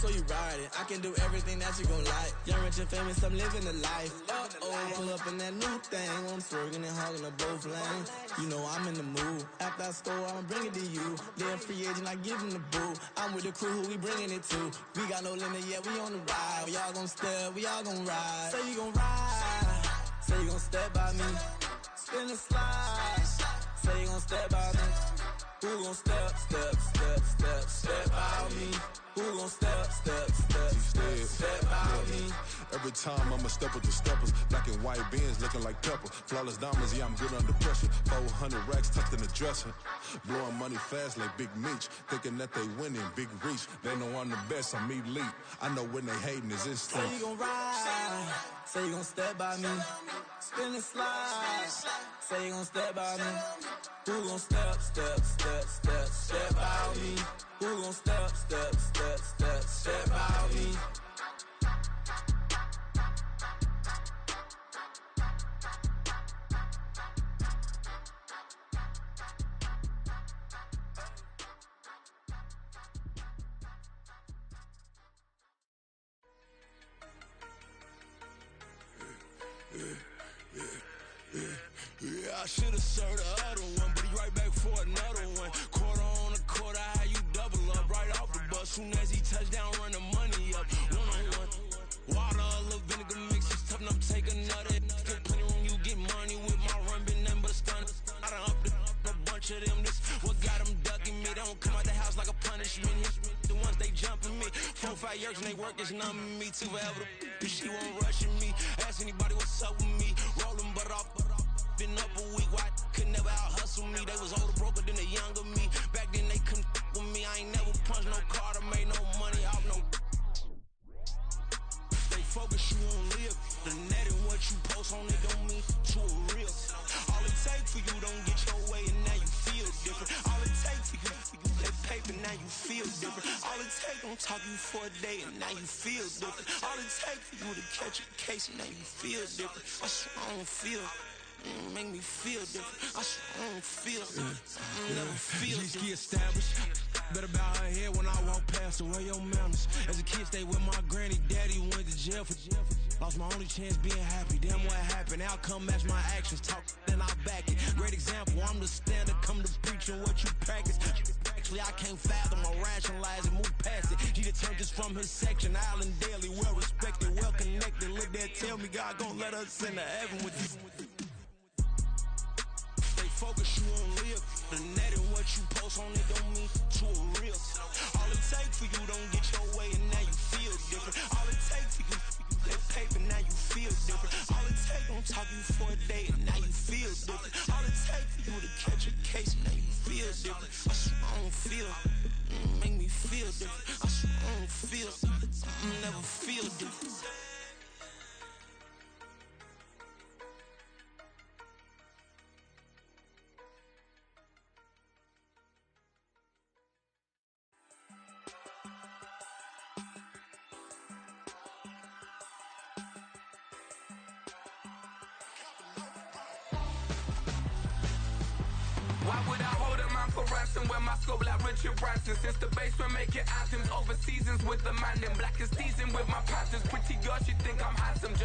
[SPEAKER 11] So you ride it, I can do everything that you gon' like. Young, rich, and famous, I'm living the life. Pull up in that new thing, I'm swerving and hogging up both lanes. You know I'm in the mood. After I score, I'ma bring it to you. They're a free agent, I give them the boo. I'm with the crew, who we bringing it to. We got no limit, yeah, we on the ride. We all gon' step, we all gon' ride. Say you gon' ride, say you gon' step by me, spin and slide. Say you gon' step by me, who gon' step by me? Who gon' step by me?
[SPEAKER 5] Every time I'ma step with the steppers. Black and white beans looking like pepper. Flawless diamonds, yeah, I'm good under pressure. 400 racks tucked in the dresser. Blowing money fast like Big Meech. Thinking that they winning, big reach. They know I'm the best, I'm elite. I know when they hating is instant.
[SPEAKER 11] Say you gon' ride, say you gon' step by me, spin and slide. Say you gon' step by me, who gon' step by me? Who gon' step by me?
[SPEAKER 13] Yeah, I should've served the other one, but he right back for another one. Quarter on the quarter, how you double up right off the bus. Soon as he touch down, run the money up. One-on-one. Water, a little vinegar mix, it's tough enough to take another. Still plenty room, you get money with my run, been nothing but a stun.
[SPEAKER 11] yerks and they work, it's numbing me too forever. She won't rushing me. Ask anybody what's up with me. Rolling butt off. Been up a week, why could never out hustle me? They was older, broker than the younger me. Back then they couldn't with me. I ain't never punched no card or made no money off no. Stay focused, you won't live. The net and what you post on it don't mean to a real. All it takes for you don't get your way and now you feel different. All it takes for you that paper, now you feel different. All it takes don't talk you for a day and now you feel different. All it takes for you to catch a case and now you feel different. I swear I don't feel. Make me feel different. I swear I don't feel. I never feel different. G-Ski established. Better bow her head when I walk past her. Where your manners? As a kid, stayed with my granny. Daddy went to jail for jail. Lost my only chance being happy. Damn what happened. Outcome match my actions. Talk, then I back it. Great example. I'm the standard. Come to preach on what you practice. Actually, I can't fathom or rationalize and move past it. She determined just from his section. Island Daily, well respected, well connected. Look there, tell me God gon' let us into heaven with you. Focus, you won't live. The net and what you post on it don't mean to a real. All it takes for you don't get your way and now you feel different. All it takes for you that paper, now you feel different. All it takes don't talk you for a day and now you feel different. All it takes for you to catch a case and now you feel different. I swear I don't feel. Make me feel different. I swear I don't feel. I never feel different.
[SPEAKER 14] Why would I hold a man for ransom when my scope like Richard Branson? Since the basement making anthems over seasons with the man, then black is teasing with my panthers. Pretty girl, she think I'm handsome. Just